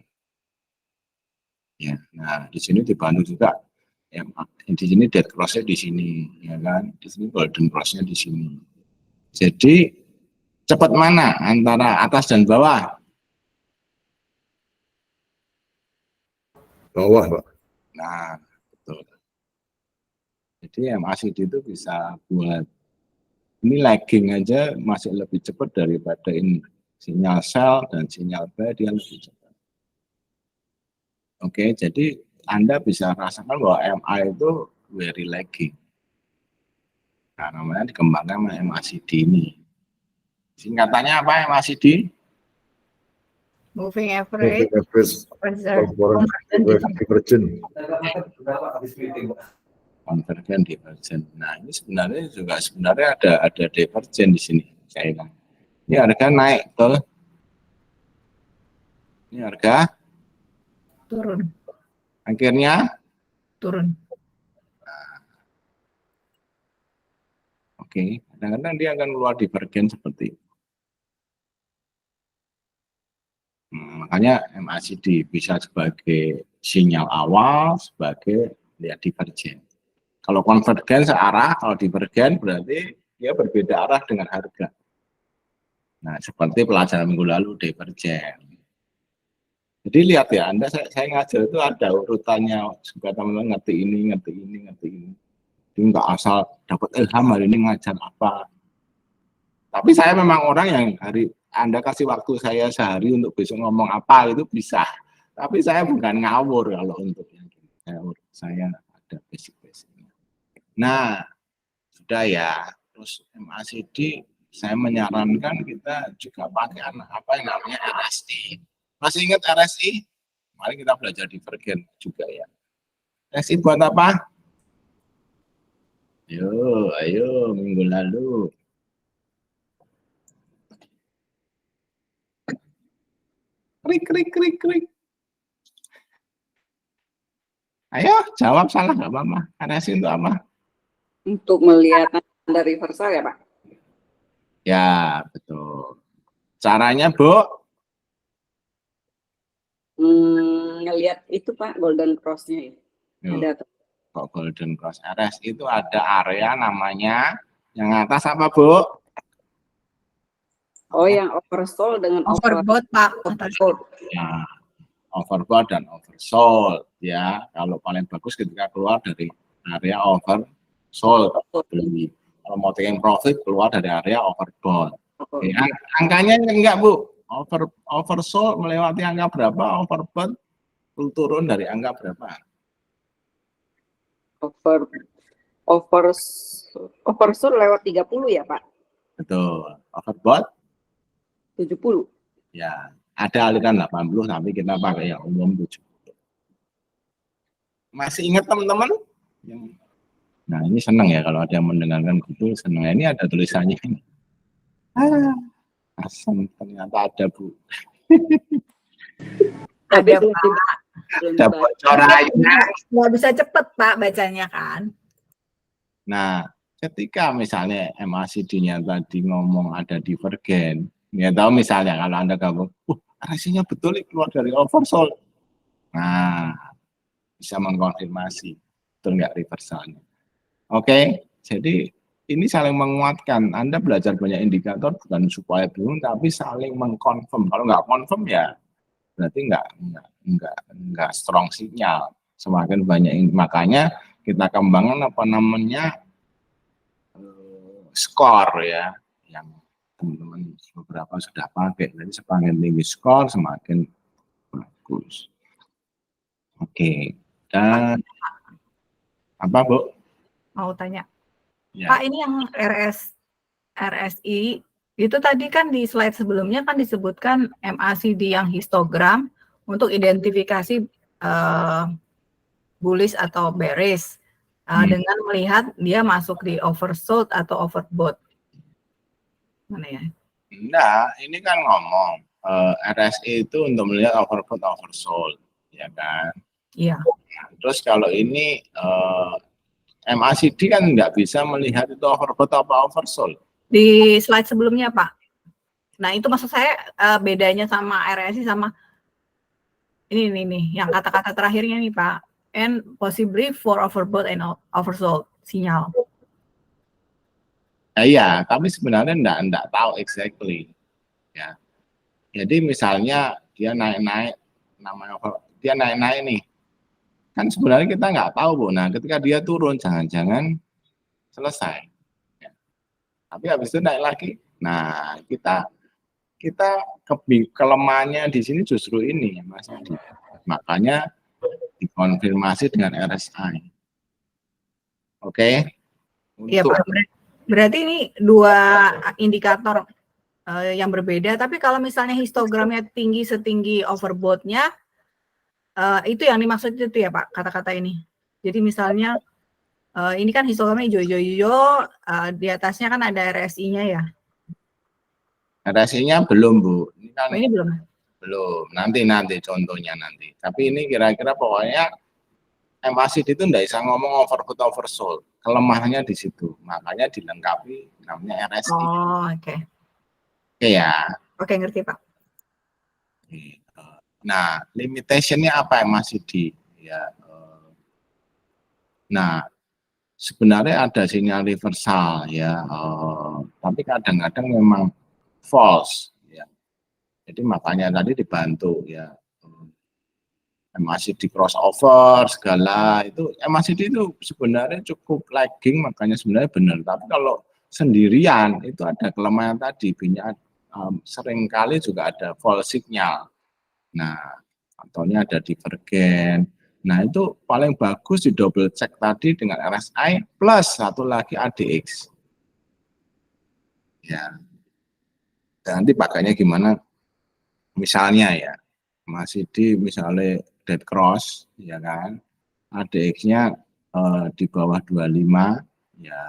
ya. Nah, di sini dibantu juga ya, di sini dead cross-nya di sini ya kan, di sini golden cross-nya di sini. Jadi cepat mana antara atas dan bawah? Bawah, Pak. Nah, betul. Jadi MACD itu bisa buat ini lagging aja masih lebih cepat daripada ini. Sinyal sell dan sinyal buy dia lebih cepat. Oke, jadi Anda bisa rasakan bahwa MA itu very lagging. Nah, namanya dikembangkan sama MACD ini. Singkatannya apa MACD? Moving average. Moving average convergent. Convergent divergent. Nah, ini sebenarnya ada divergent di sini. Saya bilang. Ini harga naik, betul? Ini harga Turun. akhirnya Turun. Oke, kadang-kadang dia akan keluar divergen seperti itu. Makanya MACD bisa sebagai sinyal awal, sebagai ya, divergen. Kalau konvergen searah, kalau divergen berarti dia berbeda arah dengan harga. Nah, seperti pelajaran minggu lalu divergen. Jadi lihat ya, saya ngajar itu ada urutannya supaya teman-teman ngerti ini. Jadi nggak asal dapat ilham hari ini ngajar apa. Tapi saya memang orang yang Anda kasih waktu saya sehari untuk besok ngomong apa itu bisa. Tapi saya bukan ngawur kalau untuk yang ngawur. Saya ada basic-basicnya. Nah, sudah ya. Terus MACD saya menyarankan kita juga pakai apa yang namanya RSI. Masih ingat RSI? Mari kita belajar divergen juga ya. RSI buat apa? Ayo minggu lalu. Krik. Ayo jawab salah nggak apa-apa. RSI untuk apa? Untuk melihat tanda reversal ya Pak? Ya betul. Caranya Bu? Ngelihat itu Pak, golden cross-nya ya. Ada kok golden cross RSI itu ada area namanya yang atas apa Bu? Oh, yang oversold dengan Overbought, Pak. oversold. Ya, overbought dan oversold ya. Kalau paling bagus ketika keluar dari area oversold, beli. Kalau mau taking profit keluar dari area overbought. Ya, angkanya enggak Bu, oversold melewati angka berapa, overbought turun dari angka berapa? Oversold lewat 30 ya, Pak? Betul. Overbought 70. ya ada aliran 80 tapi kita pakai yang umum 70. Masih ingat teman-teman? Nah ini senang ya kalau ada yang mendengarkan gitu, senang. Ini ada tulisannya ini. Asam ternyata ada Bu. Ada, Belum Pak. dibaca. Ada bocorannya. Nggak bisa cepet, Pak, bacanya kan. Nah ketika misalnya MACD-nya tadi ngomong ada divergen, ya tahu misalnya kalau Anda gabung, RSI-nya betul keluar dari oversold. Nah, bisa mengkonfirmasi betul nggak reversalnya. Oke, jadi ini saling menguatkan. Anda belajar banyak indikator bukan supaya bingung, tapi saling mengkonfirm. Kalau nggak confirm ya berarti nggak strong sinyal. Semakin banyak makanya kita kembangkan apa namanya skor ya, yang teman-teman beberapa sudah pakai. Jadi semakin tinggi skor semakin bagus. Oke, dan apa Bu? Mau tanya. Ya. Pak, ini yang RSI itu tadi kan di slide sebelumnya kan disebutkan MACD yang histogram untuk identifikasi bullish atau bearish dengan melihat dia masuk di oversold atau overbought. Mana ya? Nah, ini kan ngomong RSI itu untuk melihat overbought, oversold, ya kan? Iya. Terus kalau ini MACD kan nggak bisa melihat itu overbought apa oversold. Di slide sebelumnya, Pak. Nah, itu maksud saya bedanya sama RSI sama ini nih, yang kata-kata terakhirnya nih, Pak. And possibly for overbought and oversold sinyal. Iya, tapi sebenarnya enggak tahu exactly. Ya. Jadi misalnya dia naik-naik, namanya dia naik-naik nih. Kan sebenarnya kita nggak tahu, Bu. Nah, ketika dia turun, jangan-jangan selesai. Ya. Tapi habis itu naik lagi. Nah, kita kelemahannya di sini justru ini, Mas Adi. Makanya dikonfirmasi dengan RSI. Oke? Iya, Pak. Berarti ini dua indikator yang berbeda. Tapi kalau misalnya histogramnya tinggi setinggi overbought-nya, itu yang dimaksud itu ya, Pak, kata-kata ini. Jadi misalnya ini kan histogramnya hijau-hijau, di atasnya kan ada RSI-nya ya. RSI-nya belum, Bu. Ini kan ini belum. Belum. Nanti contohnya nanti. Tapi ini kira-kira pokoknya MACD itu enggak bisa ngomong overbought oversold. Kelemahannya di situ. Makanya dilengkapi namanya RSI. Oh, oke. Oke ya. Oke, ngerti, Pak. Nah, limitation-nya apa MACD? Ya. Nah, sebenarnya ada sinyal reversal ya. Tapi kadang-kadang memang false ya. Jadi makanya tadi dibantu ya. MACD crossover segala itu MACD itu sebenarnya cukup lagging, makanya sebenarnya benar. Tapi kalau sendirian itu ada kelemahan tadi, seringkali juga ada false signal. Nah, contohnya ada divergen. Nah, itu paling bagus di double check tadi dengan RSI plus satu lagi ADX. Ya. Dan nanti pakainya gimana? Misalnya ya, MACD misalnya dead cross, ya kan, ADX-nya di bawah 25, ya,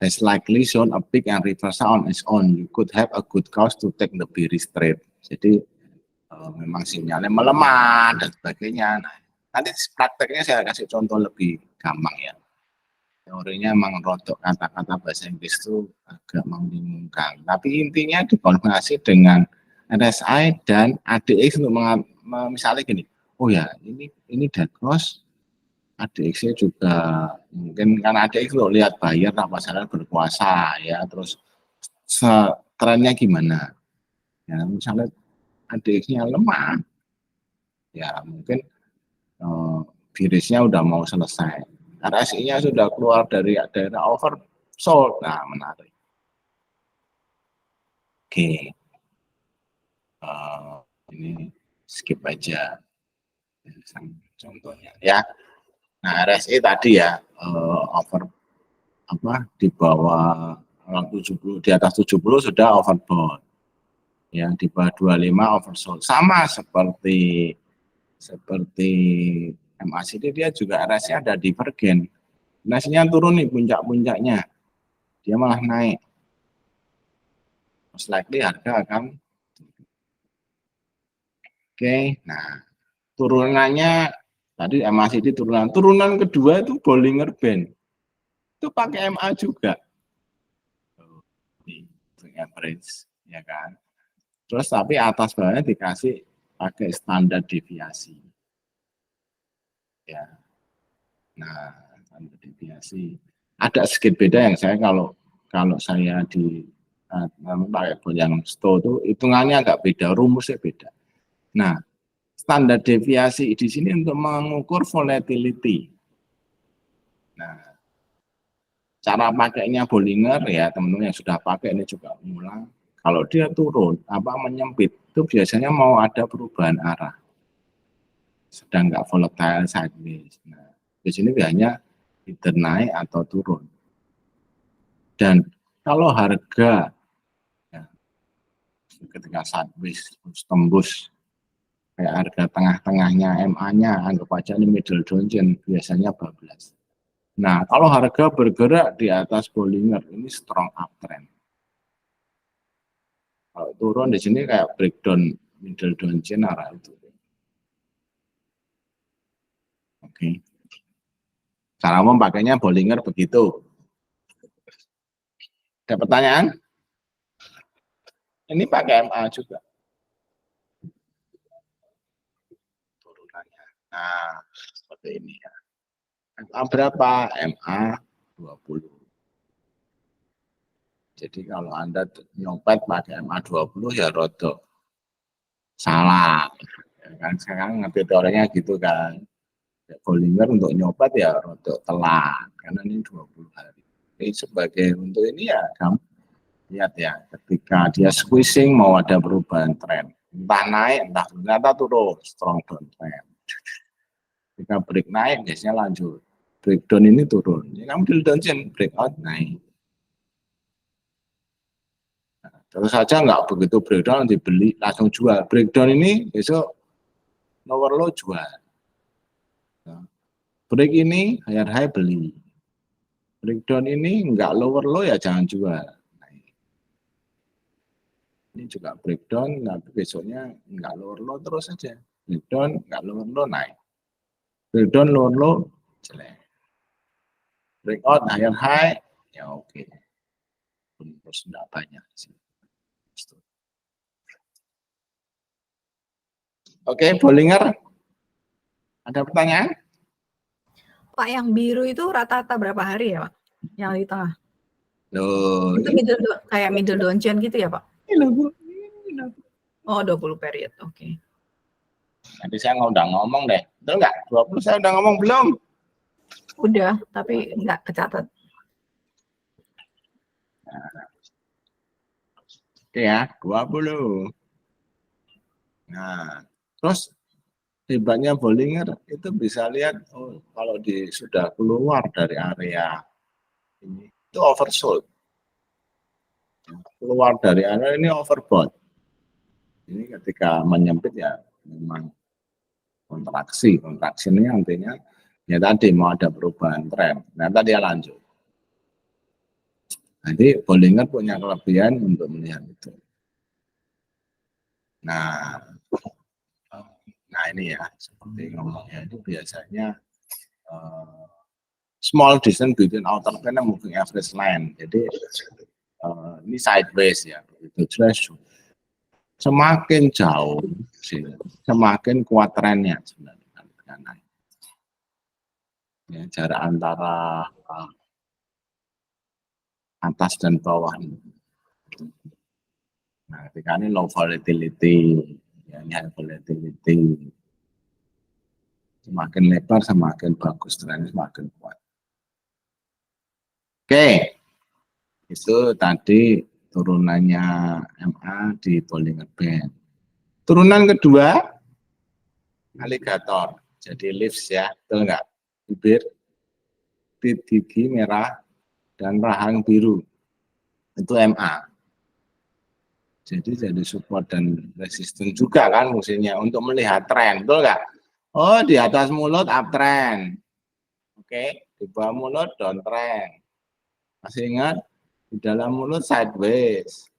has likely shown a peak and reversal on its own. You could have a good cause to take the bearish trade. Jadi memang sinyalnya melemah dan sebagainya. Nah, nanti prakteknya saya kasih contoh lebih gampang ya. Teorinya memang rodok kata-kata bahasa Inggris itu agak membingungkan. Tapi intinya dikonfirmasi dengan RSI dan ADX untuk misalnya gini, oh ya ini dead cross, ADX-nya juga mungkin karena ADX lo lihat buyer apa salah berkuasa ya, terus trennya gimana. Ya, misalnya ADX-nya lemah, ya mungkin birisnya udah mau selesai. RSI-nya sudah keluar dari daerah oversold. Nah, menarik. Oke. Ini skip aja contohnya ya. Nah, RSI tadi ya over di bawah 70, di atas 70 sudah overbought. Ya, di bawah 25 oversold. Sama seperti MACD, dia juga RSI ada divergen. Nasinya turun nih puncak-puncaknya. Dia malah naik. Most likely harga akan oke. Nah, turunannya tadi MACD turunan kedua itu Bollinger Band. Itu pakai MA juga. Average, ya kan. Terus tapi atas bawahnya dikasih pakai standar deviasi. Ya. Nah, standar deviasi. Ada sedikit beda yang saya kalau saya di pakai yang STO itu hitungannya agak beda, rumusnya beda. Nah, standar deviasi di sini untuk mengukur volatility. Nah, cara pakainya Bollinger ya teman-teman yang sudah pakai ini juga ulang. Kalau dia turun, menyempit, itu biasanya mau ada perubahan arah. Sedang nggak volatile sideways. Nah, di sini biasanya either naik atau turun. Dan kalau harga ya, ketika sideways tembus kayak harga tengah-tengahnya MA-nya, anggap aja ini middle downtrend, biasanya bablas. Nah, kalau harga bergerak di atas Bollinger, ini strong uptrend. Kalau turun di sini kayak breakdown middle downtrend arah itu. Oke. Cara umum pakainya Bollinger begitu. Ada pertanyaan? Ini pakai MA juga. Turunannya. Nah, seperti ini ya. MA berapa? MA 20. Jadi kalau Anda nyopet pakai MA 20 ya rodok salah. Ya kan sekarang ngerti teorinya gitu kan. Bollinger untuk nyopet ya rodok telat karena ini 20 hari. Ini sebagai untuk ini ya kamu lihat ya ketika dia squeezing mau ada perubahan tren. Entah naik, entah ternyata turun, strong downtrend. Ketika break naik biasanya lanjut. Breakdown ini turun. Ya kamu di downtrend, breakout naik. Terus saja nggak begitu breakdown dibeli langsung jual. Breakdown ini besok lower low jual. Break ini higher high beli. Breakdown ini nggak lower low ya jangan jual. Ini juga breakdown, tapi besoknya nggak lower low terus saja. Breakdown nggak lower low naik. Breakdown lower low jelek. Breakout higher high ya oke. Terus nggak banyak sih. Oke, Bollinger. Ada pertanyaan? Pak, yang biru itu rata-rata berapa hari ya, Pak? Yang di tengah. Loh, Itu kayak middle downtrend gitu ya, Pak? Oh, 20 period. Oke. Nanti saya udah ngomong deh. Betul nggak? 20 saya udah ngomong belum? Udah, tapi nggak kecatat. Oke ya, 20. Nah, terus hebatnya Bollinger itu bisa lihat kalau sudah keluar dari area ini itu oversold. Keluar dari area ini overbought. Ini ketika menyempit ya memang kontraksi ini artinya ya tadi mau ada perubahan tren. Ternyata dia lanjut. Jadi Bollinger punya kelebihan untuk melihat itu. Nah ini ya seperti ngomongnya itu biasanya small distance between outer band and moving average line. Jadi ini sideways ya, begitu threshold. Semakin jauh, semakin kuat trennya sebenarnya. Ya, jarak antara atas dan bawah ini. Nah, ketika ini low volatility, ya, ini high volatility. Semakin lebar, semakin bagus, trennya semakin kuat. Oke, itu tadi turunannya MA di Bollinger Band. Turunan kedua, aligator. Jadi leaves ya, betul nggak? Bibir, gigi merah, dan rahang biru. Itu MA. Jadi support dan resisten juga kan fungsinya untuk melihat tren, betul nggak? Oh, di atas mulut uptrend. Oke, di bawah mulut downtrend. Masih ingat? Di dalam mulut sideways.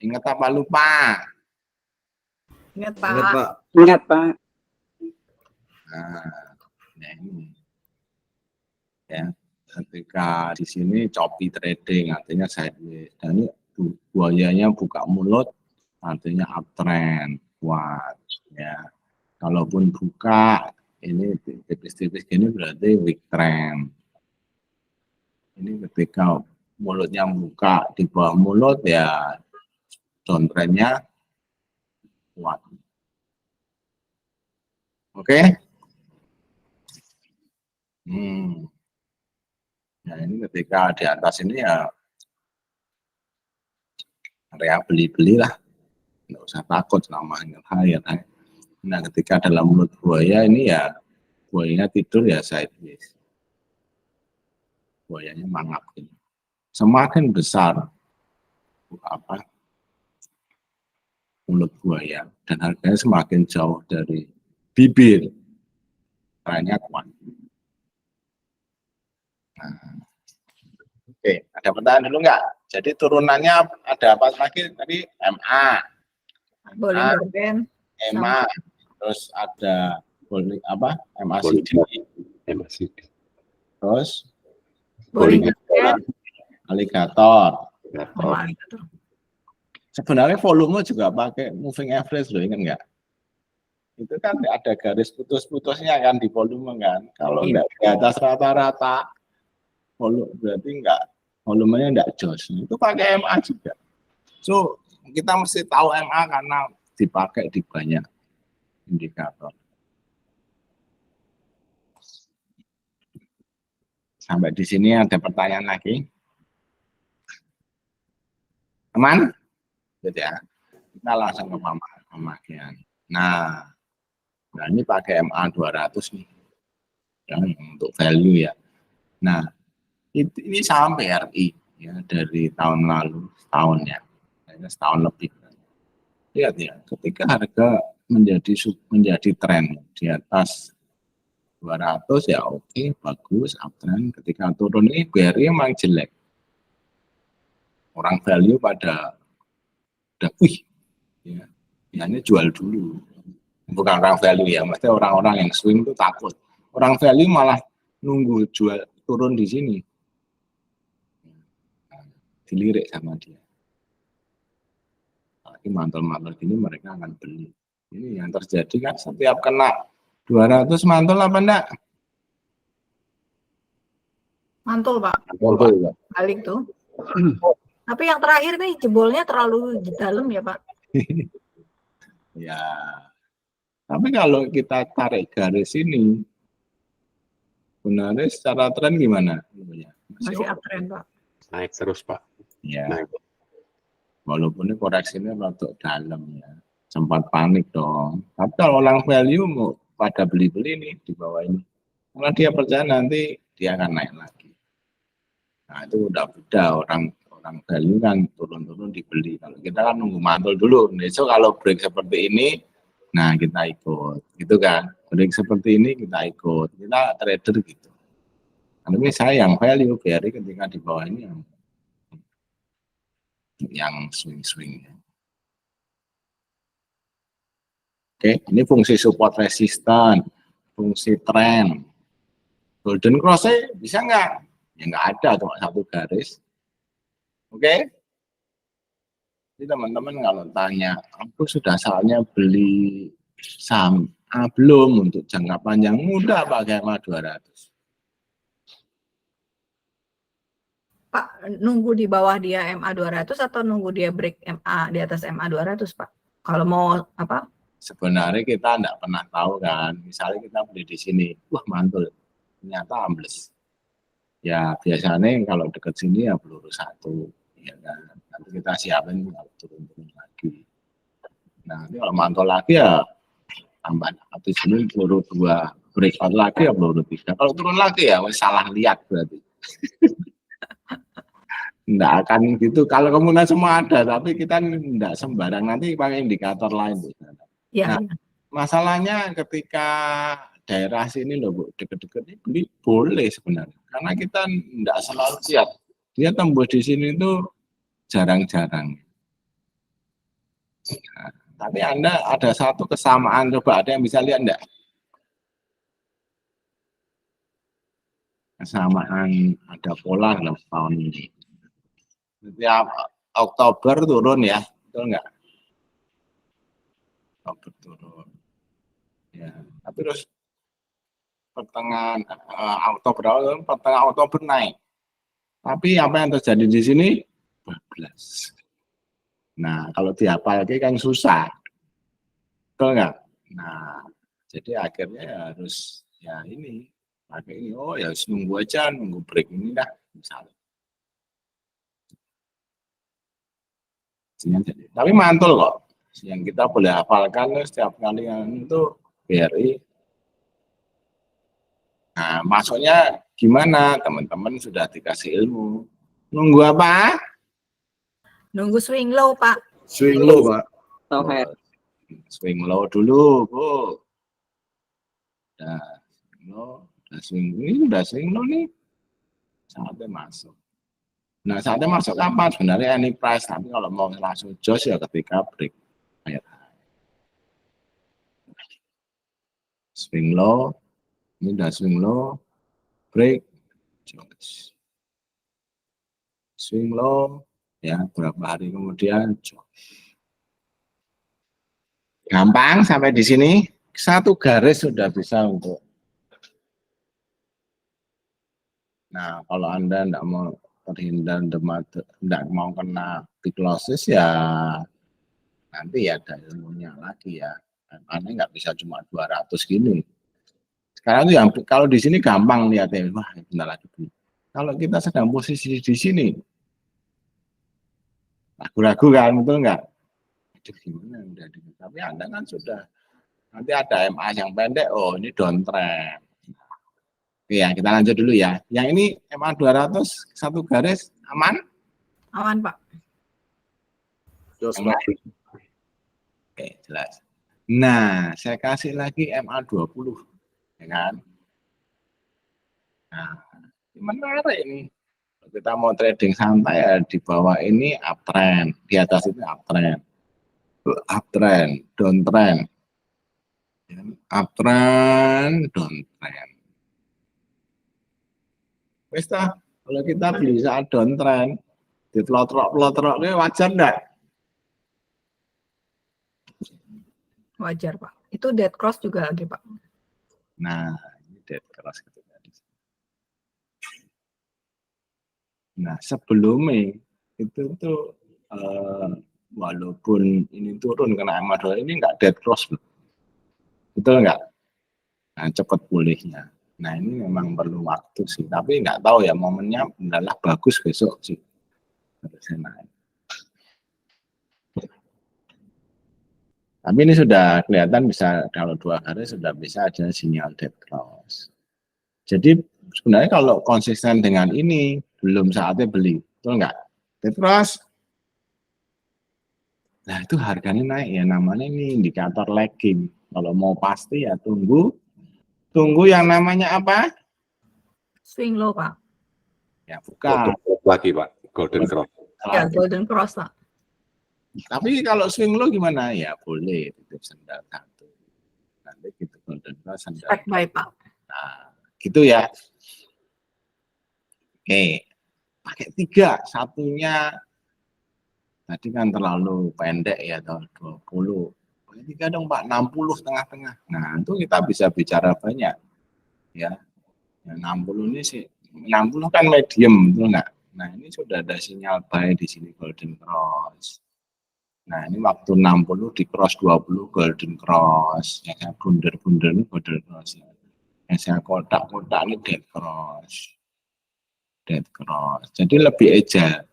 Ingat apa lupa? Ingat Ingat, Pak. Pak. Ingat, Pak. Nah ini. Ya, ketika di sini choppy trading artinya sideways. Dan ini buayanya buka mulut artinya uptrend kuat ya. Kalaupun buka ini tipis-tipis gini berarti weak trend. Ini ketika mulutnya buka di bawah mulut ya downtrendnya kuat. Oke. Nah ini ketika di atas ini ya area beli-beli lah, nggak usah takut selama ingat higher. Nah ketika dalam mulut buaya ini ya buayanya tidur ya sideways, buayanya mangap gitu. Semakin besar apa mulut buaya dan harganya semakin jauh dari bibir, trennya kuat. Nah, oke, ada pertanyaan dulu nggak? Jadi turunannya ada apa lagi tadi? MA, Bollinger Band. EMA, terus ada apa? MACD, terus Bollinger Band. aligator. Oh, aligator. Sebenarnya volume juga pakai moving average loh, ingat nggak? Itu kan ada garis putus-putusnya kan di volume kan. Kalau nggak di atas rata-rata, volume berarti nggak, volumenya nggak jos. Itu pakai MA juga. So kita mesti tahu MA karena dipakai di banyak indikator. Sampai di sini ada pertanyaan lagi? Teman? Gitu ya. Kita langsung ke pemakaian. Nah ini pakai MA 200 nih. Ya, untuk value ya. Nah, ini saham BRI ya dari tahun lalu, setahun ya. Setahun lebih. Lihat ya, ketika harga menjadi tren di atas 200 ya oke, bagus, uptrend. Ketika turun ini BRI emang jelek. Orang value pada udah ya ini jual dulu. Bukan orang value ya, maksudnya orang-orang yang swing itu takut. Orang value malah nunggu jual turun di sini. Dilirik sama dia. Lagi mantul-mantul gini mereka akan beli. Ini yang terjadi kan setiap kena 200 mantul apa enggak? Mantul Pak. Mantul Pak. Balik tuh. Tapi yang terakhir nih jebolnya terlalu dalam ya Pak. Ya. Tapi kalau kita tarik garis ini, sebenarnya secara tren gimana? Masih uptrend Pak. Naik terus Pak. Ya. Naik. Walaupun ini koreksinya rada dalam ya. Sempat panik dong. Tapi kalau orang value mau pada beli-beli nih di bawah ini. Kalau dia percaya nanti dia akan naik lagi. Nah itu udah orang value kan turun-turun dibeli. Kalau kita kan nunggu mantul dulu. Besok kalau break seperti ini, nah kita ikut. Gitu kan. Break seperti ini kita ikut. Kita trader gitu. Tapi saya yang value BRI ketika di bawah ini yang swing-swing. Oke, ini fungsi support resisten, fungsi tren. Golden cross-nya bisa nggak? Ya nggak ada, cuma satu garis. Oke? Jadi teman-teman kalau tanya, aku sudah saatnya beli saham A belum untuk jangka panjang, mudah pakai MA 200. Pak, nunggu di bawah dia MA 200 atau nunggu dia break MA di atas MA 200, Pak? Kalau mau apa? Sebenarnya kita enggak pernah tahu kan. Misalnya kita beli di sini, wah mantul, ternyata ambles. Ya biasanya kalau deket sini ya peluru 1, ya kan. Nanti kita siapin kalau turun-turun lagi. Nah, ini kalau mantul lagi ya tambah habis ini peluru 2, breakout lagi ya peluru 3. Kalau turun lagi ya salah lihat berarti. Enggak akan gitu. Kalau kemudian semua ada, tapi kita enggak sembarang, nanti pakai indikator lain. Ya, Nah, masalahnya ketika daerah sini loh Bu, deket-deket ini beli boleh sebenarnya. Karena kita enggak selalu lihat. Dia tembus di sini itu jarang-jarang. Nah, tapi Anda ada satu kesamaan, coba ada yang bisa lihat enggak? Kesamaan ada pola dalam tahun ini. Setiap Oktober turun ya, betul enggak? Oktober turun. Ya, tapi terus pertengahan Oktober, pertengahan Oktober naik. Tapi apa yang terjadi di sini? Bablas. Nah, kalau dihafal kan susah. Betul enggak? Nah, jadi akhirnya ya harus ya ini pakai ini. Oh ya harus nunggu aja, nunggu break ini dah misalnya. Tapi mantul kok. Yang kita boleh hafalkan setiap kali yang itu BRI. Nah, masuknya gimana? Teman-teman sudah dikasih ilmu. Nunggu apa? nunggu swing low, Pak. Swing low, Pak. Swing low dulu, Bu. Nah, swing low, udah swing low nih. Saatnya masuk. Nah, saatnya masuk kapan? Sebenarnya any price, tapi kalau mau langsung jos ya ketika break. Swing low, ini udah swing low, break, jos. Swing low, ya berapa hari kemudian jos. Gampang sampai di sini, satu garis sudah bisa untuk. Nah, kalau Anda tidak mau terhindar, tidak mau kena big losses ya nanti ya ada ilmunya lagi ya. Karena nggak bisa cuma 200 gini. Sekarang itu yang kalau di sini gampang lihatnya, wah bentar lagi. Kalau kita sedang posisi di sini, ragu-ragu kan, betul nggak? Aduh gimana udah di, tapi Anda kan sudah nanti ada MA yang pendek, oh ini downtrend. Ya kita lanjut dulu ya. Yang ini MA 200 satu garis aman? Aman, Pak. Oke, jelas. Nah, saya kasih lagi MA 20, ya kan? Nah, menarik ini. Kita mau trading santai ya di bawah ini uptrend, di atas itu uptrend, downtrend, uptrend, downtrend. Wes kalau kita beli saat downtrend, ditelotrok ini wajar enggak? Wajar, Pak. Itu dead cross juga lagi, Pak. Nah, ini dead cross gitu tadi. Nah, sebelumnya itu tuh walaupun ini turun kena MA2 ini enggak dead cross, betul enggak? Nah, cepat pulihnya. Nah, ini memang perlu waktu sih, tapi nggak tahu ya momennya adalah bagus besok sih. Harusnya naik. Tapi ini sudah kelihatan bisa kalau 2 hari sudah bisa ada sinyal dead cross. Jadi sebenarnya kalau konsisten dengan ini belum saatnya beli, betul nggak? Dead cross. Nah itu harganya naik ya, namanya ini indikator lagging. Kalau mau pasti ya tunggu yang namanya apa? Swing low, Pak. Ya bukan. Lagi Pak, golden cross. Ya, golden cross, Pak. Tapi kalau swing low gimana? Ya boleh, titip sendal 1. Nanti gitu golden cross sendal. Back by, Pak. Nah, gitu ya. Oke, pakai 3, satunya tadi kan terlalu pendek ya, 20. Pakai 3 dong Pak, 60 tengah-tengah. Nah, itu kita bisa bicara banyak. Ya, 60 ini sih, 60 kan medium, betul nggak? Nah, ini sudah ada sinyal buy di sini golden cross. Nah, ini waktu 60 di cross 20 golden cross. Yang saya bunder-bunder ini golden cross. Yang saya kotak-kotak ini dead cross. Dead cross. Jadi lebih agile.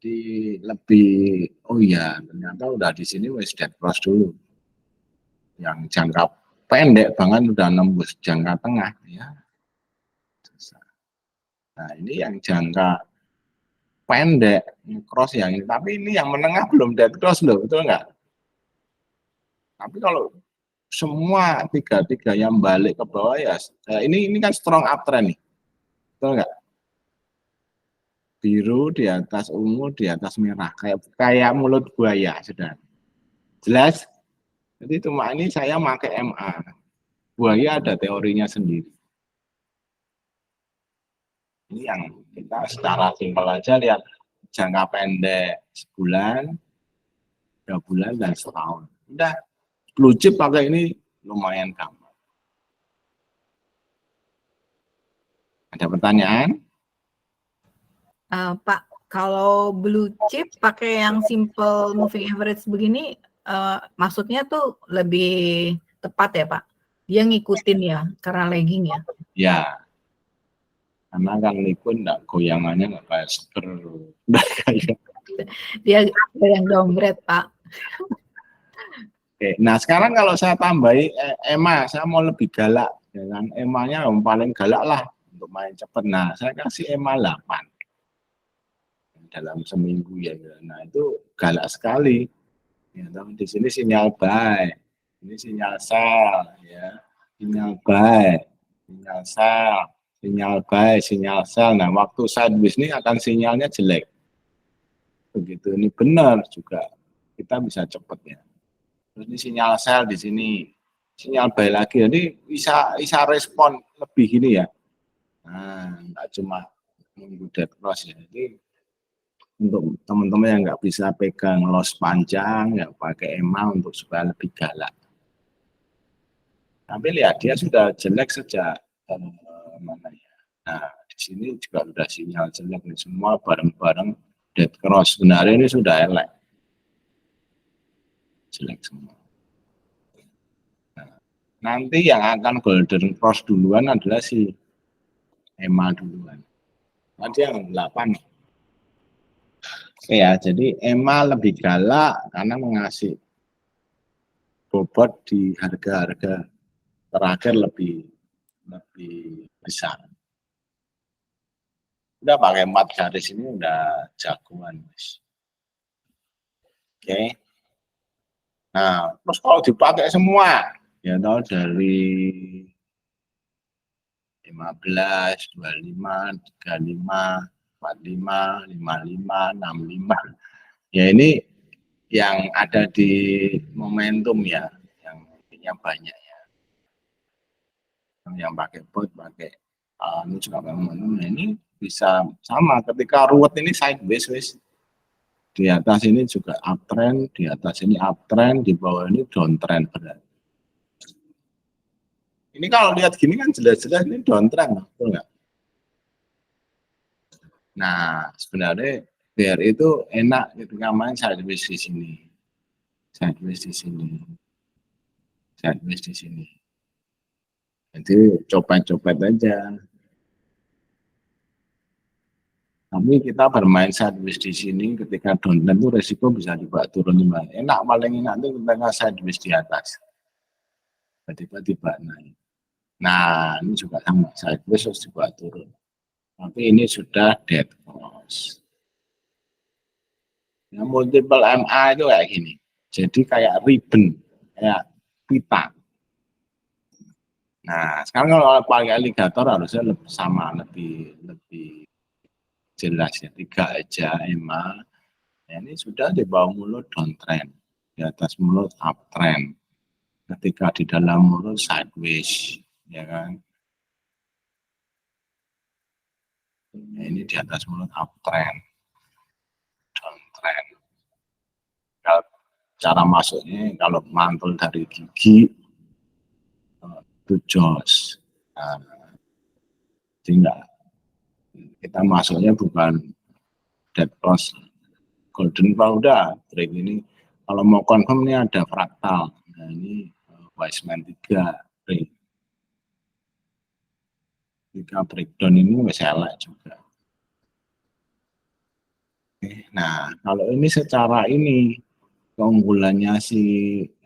Jadi lebih, oh iya, ternyata udah di sini wis dead cross dulu. Yang jangka pendek banget udah nembus jangka tengah ya. Nah, ini yang jangka pendek cross yang ini, tapi ini yang menengah belum dead cross loh, betul nggak? Tapi kalau semua tiga yang balik ke bawah ya, ini kan strong uptrend nih, betul nggak? Biru di atas ungu di atas merah, kayak mulut buaya sudah jelas. Jadi cuma ini saya pakai MA, buaya ada teorinya sendiri. Ini yang kita secara simpel aja lihat jangka pendek sebulan, 2 bulan dan setahun. Udah blue chip pakai ini lumayan gampang. Ada pertanyaan? Pak, kalau blue chip pakai yang simple moving average begini, maksudnya tuh lebih tepat ya Pak? Dia ngikutin ya, karena lagging ya? Ya, karena kan Nikun enggak goyangannya enggak kayak seger. Dia yang downgrade Pak. Oke, nah sekarang kalau saya tambahi EMA, saya mau lebih galak, ya kan? EMA-nya yang paling galak lah untuk main cepat. Nah, saya kasih EMA 8 dalam seminggu ya. Nah, itu galak sekali. Ya, di sini sinyal buy, ini sinyal sell, ya, sinyal buy, sinyal sell, sinyal buy, sinyal sell. Nah, waktu sideways ini akan sinyalnya jelek. Begitu ini benar juga, kita bisa cepat ya. Terus ini sinyal sell di sini, sinyal buy lagi. Jadi bisa respon lebih gini ya. Nah, nggak cuma menunggu dead cross ya. Jadi untuk teman-teman yang nggak bisa pegang loss panjang, ya pakai EMA untuk supaya lebih galak. Tapi lihat dia sudah jelek sejak mana ya. Nah, di sini juga sudah sinyal jelek nih, semua bareng-bareng dead cross. Sebenarnya ini sudah elek. Jelek semua. Nah, nanti yang akan golden cross duluan adalah si EMA duluan. Nanti yang 8. Oke ya, jadi EMA lebih galak karena mengasih bobot di harga-harga terakhir lebih besar. Udah pakai 4 garis ini udah jagoan, guys. Oke. Nah, terus kalau dipakai semua, ya tahu dari 15, 25, 35, 45, 55, 65. Ya ini yang ada di momentum ya, yang banyak ya. Yang pakai bot, pakai ini juga pakai momentum. Nah, ini bisa sama ketika ruwet ini sideways wis. Di atas ini juga uptrend, di atas ini uptrend, di bawah ini downtrend berarti. Ini kalau lihat gini kan jelas-jelas ini downtrend, betul nggak? Nah, sebenarnya biar itu enak ketika main sideways di sini. Sideways di sini. Sideways di sini. Jadi copet-copet aja. Tapi kita bermain sideways di sini ketika downtrend itu resiko bisa dibawa turun juga. Enak, paling enak itu ketika sideways di atas. Tiba-tiba naik. Nah, ini juga sama, sideways harus dibawa turun. Tapi ini sudah dead cross. Ya, multiple MA itu kayak gini. Jadi kayak ribbon, kayak pita. Nah, sekarang kalau pakai alligator harusnya lebih jelas ya, 3 aja EMA. Ya, ini sudah di bawah mulut downtrend, di atas mulut uptrend. Ketika di dalam mulut sideways, ya kan? Ya, ini di atas mulut uptrend, downtrend. cara masuknya kalau mantul dari gigi itu jos. Nah, jadi kita masuknya bukan dead cross, golden udah break ini. Kalau mau confirm ini ada fraktal. Nah ini Wiseman 3 break. 3 breakdown ini wis elek juga. Nah kalau ini secara ini keunggulannya si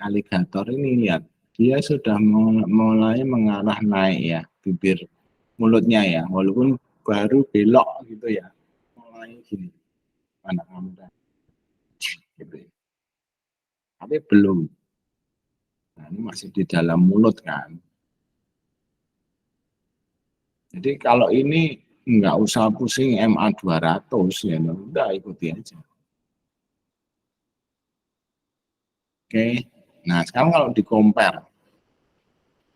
aligator ini, lihat dia sudah mulai mengarah naik ya, bibir mulutnya ya, walaupun baru belok gitu ya, mulai gini mana kamu gitu ya. Tapi belum. Nah, ini masih di dalam mulut kan. Jadi kalau ini nggak usah pusing MA 200 ya, udah ikuti aja. Oke. Nah, sekarang kalau di compare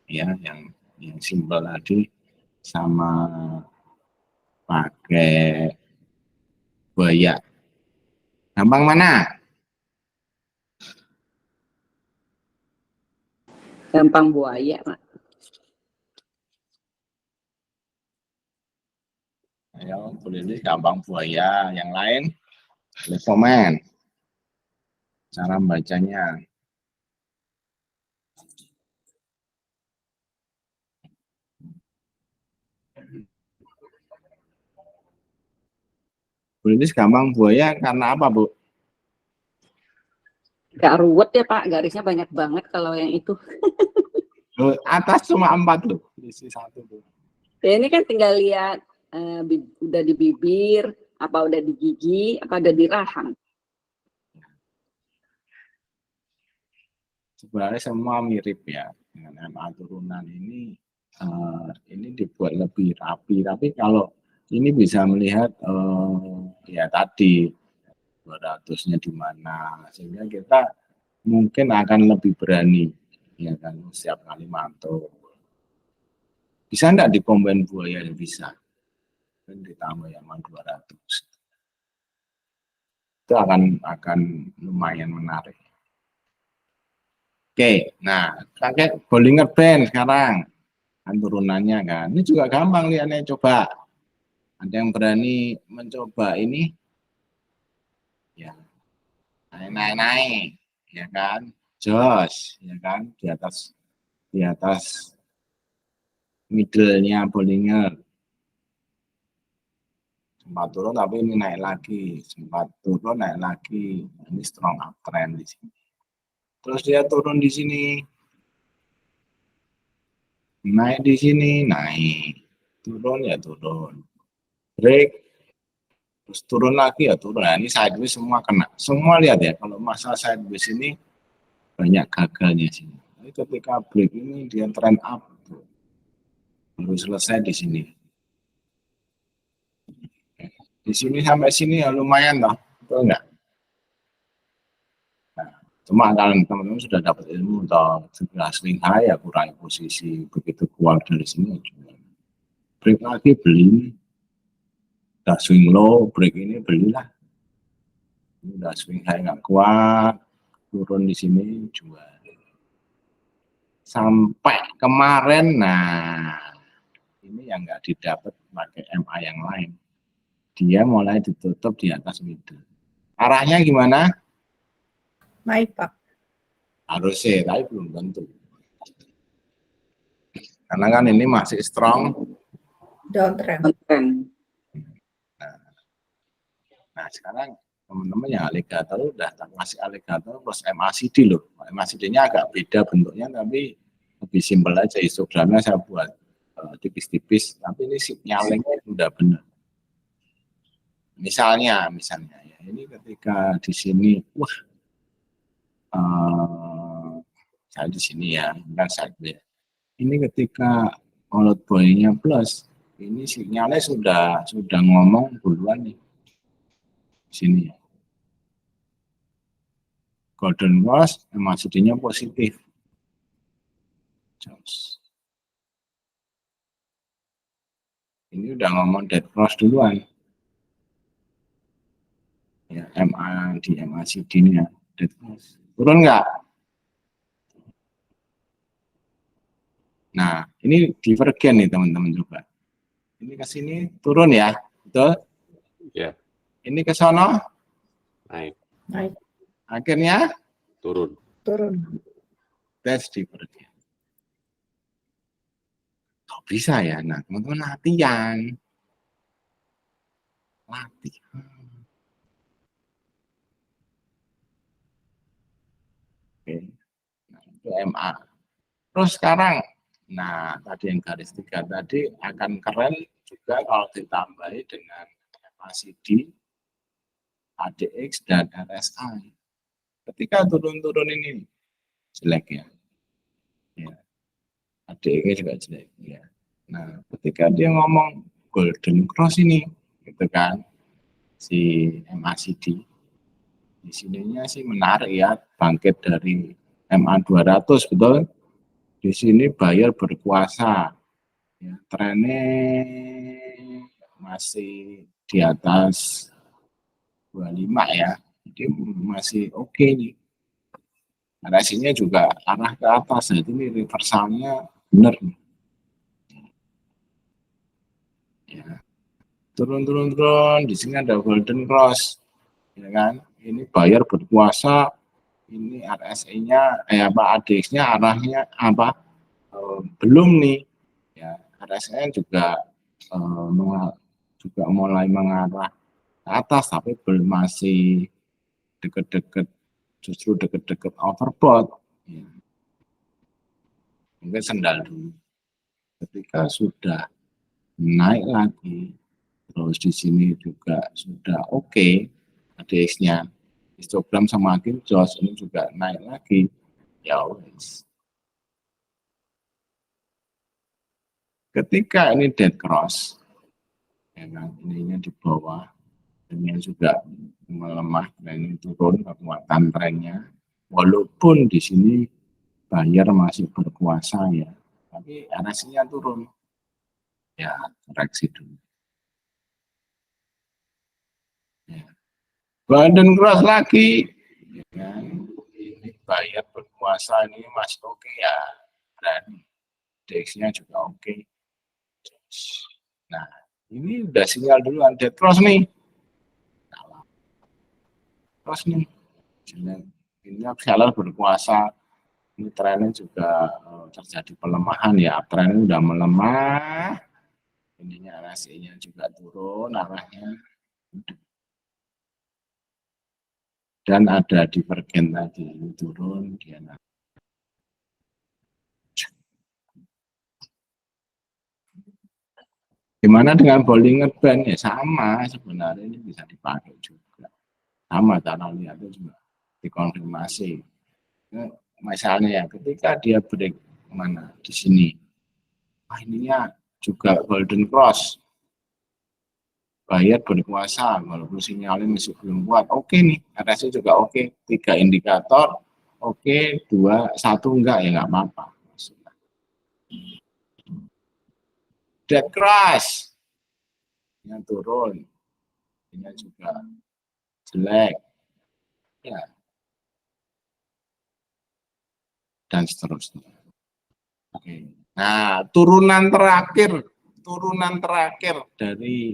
ya yang simpel tadi sama pakai buaya. Gampang mana? Gampang buaya, Pak. Ayo, boleh gampang buaya. Yang lain, boleh komen cara bacanya. Boleh gampang buaya karena apa, Bu? Gak ruwet ya, Pak. Garisnya banyak banget kalau yang itu. Atas cuma 4 loh, isi 1 tuh. Ya, ini kan tinggal lihat udah di bibir, apa udah di gigi, apa udah di rahang. Sebenarnya semua mirip ya dengan MA turunan ini dibuat lebih rapi. Tapi kalau ini bisa melihat ya tadi 200-nya di mana, sehingga kita mungkin akan lebih berani ya kan setiap kali mantul. Bisa enggak dikombin buaya? Bisa. Dan ditambah yang 200. Itu akan lumayan menarik. Oke, nah pakai Bollinger Band sekarang kan turunannya kan. Ini juga gampang lihatnya, coba. Ada yang berani mencoba ini? Ya, naik, ya kan? Jos, ya kan? Di atas middle-nya Bollinger. Sempat turun tapi ini naik lagi, sempat turun naik lagi. Ini strong uptrend di sini. Terus dia turun di sini, naik di sini, naik, turun ya turun, break, terus turun lagi ya turun. Nah, ini sideways semua kena, semua lihat ya. Kalau masalah sideways ini banyak gagalnya sini. Tapi ketika break ini dia trend up, baru selesai di sini. Di sini sampai sini ya lumayan toh, betul enggak? Nah, cuma kalian teman-teman sudah dapat ilmu atau segera swing high ya kurangi posisi, begitu keluar dari sini juga. Break lagi beli, udah swing low, break ini belilah. Udah swing high nggak kuat, turun di sini jual. Sampai kemarin, nah ini yang nggak didapat pakai MA yang lain. Dia mulai ditutup di atas middle. Arahnya gimana? Naik, Pak. Harusnya, tapi belum tentu. Karena kan ini masih strong Downtrend. Nah sekarang teman-teman yang aligator udah masih aligator plus MACD loh. MACD-nya agak beda bentuknya tapi lebih simpel aja. Histogramnya saya buat tipis-tipis, tapi ini signalingnya udah benar. Misalnya ya, ini ketika di sini, wah, saya di sini ya, kan sideways. Ini ketika outlet boy-nya plus, ini sinyalnya sudah ngomong duluan nih. Sini ya. Golden cross, MACD-nya positif. Ini udah ngomong dead cross duluan. Ya, MA di MACD-nya dead cross. Turun nggak? Nah, ini divergen nih teman-teman coba. Ini ke sini turun ya, betul? Ya, Ini ke sono, naik, akhirnya turun. that's divergen. Kok bisa ya? Nah, teman-teman latihan. Oke. Nah, itu MA. Terus sekarang, nah tadi yang garis 3 tadi akan keren juga kalau ditambahi dengan MACD, ADX, dan RSI. Ketika turun-turun ini jelek ya. ADX juga jelek ya. Nah, ketika dia ngomong golden cross ini, gitu kan, si MACD, di sininya sih menarik ya, bangkit dari MA 200, betul? Di sini buyer berkuasa, ya, trennya masih di atas 25 ya, jadi masih oke nih. Narasinya juga arah ke atas, jadi ini reversalnya benar nih. Ya. Turun, di sini ada golden cross, ya kan? Ini buyer berkuasa, ini RSI-nya, ADX-nya arahnya apa? Belum nih, ya RSI juga mulai mengarah ke atas, tapi belum, masih deket-deket, justru deket-deket overbought. Ya. Mungkin sendal dulu. Ketika sudah naik lagi, terus di sini juga sudah oke, ADX-nya, histogram sama Kinjos ini juga naik lagi, ya wes. Ketika ini dead cross, ya kan, ininya di bawah, ini juga melemah, dan ini turun kekuatan trennya, walaupun di sini buyer masih berkuasa ya, tapi RSI-nya turun, ya koreksi dulu. Ya. Golden cross lagi, ya kan? Ini buyer berkuasa, ini masih oke ya, dan DX-nya juga oke. Nah, ini udah sinyal duluan dead cross nih. Cross nih. Ini seller berkuasa. Ini trennya juga terjadi pelemahan ya. Trennya udah melemah. Ininya RSI-nya juga turun arahnya. Dan ada divergen tadi, ini turun, dia naik. Gimana dengan Bollinger Band? Ya sama, sebenarnya ini bisa dipakai juga. Sama cara lihatnya juga dikonfirmasi. Misalnya ya, ketika dia break mana di sini, ininya juga golden cross, buyer berkuasa, walaupun sinyalnya masih belum kuat. Oke nih, RSI juga oke. 3 indikator, oke, 2, 1 enggak ya nggak apa-apa. Dead cross, yang turun, ini juga jelek, ya, dan seterusnya. Oke. Nah, turunan terakhir dari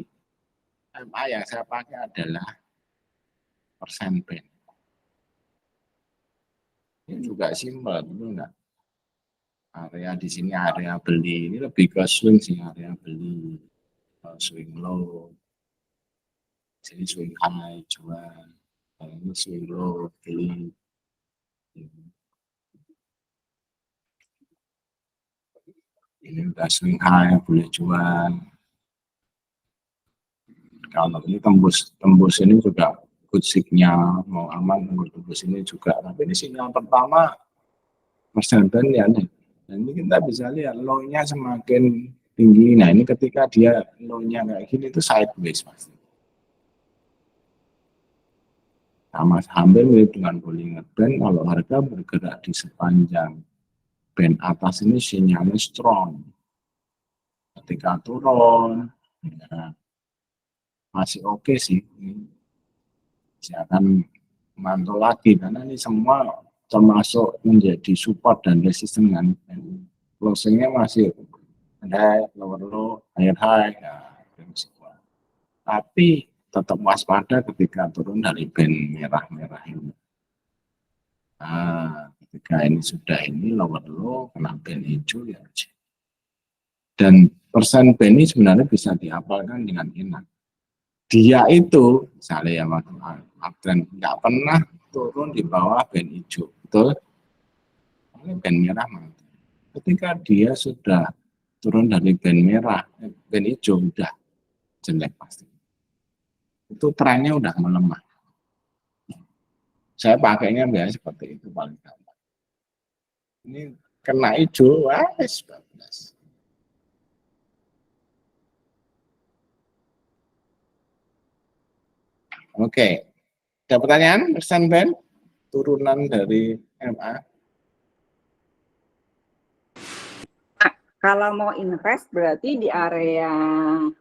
MA yang saya pakai adalah persen band. Ini juga simpel, itu enggak. Area di sini area beli, ini lebih ke swing sih, area beli, swing low, sini swing high jual, ini swing low beli. Ini udah swing high boleh jual. Kalau ini tembus ini juga good signal, mau aman tembus ini juga. Tapi ini sinyal pertama persen band ya nih. Dan ini kita bisa lihat low-nya semakin tinggi. Nah ini ketika dia low-nya kayak gini itu sideways pasti. Sama hampir mirip dengan Bollinger Band, kalau harga bergerak di sepanjang band atas ini sinyalnya strong. Ketika turun, ya, masih oke sih. Ini saya akan mantau lagi karena ini semua termasuk menjadi support dan resisten kan. Closingnya masih high, lower low, higher high, ya, tapi tetap waspada ketika turun dari band merah-merah ini. Nah, ketika ini sudah lower low, kena band hijau ya. Dan persen band ini sebenarnya bisa dihafalkan dengan enak. Dia itu, misalnya yang waktu uptrend nggak pernah turun di bawah band hijau, betul? Ini band merah mantul. Ketika dia sudah turun dari band merah, band hijau udah jelek pasti. Itu trennya udah melemah. Saya pakainya biasanya seperti itu paling gampang. Ini kena hijau, wah 19. Oke, ada pertanyaan persen band turunan dari MA? Kalau mau invest berarti di area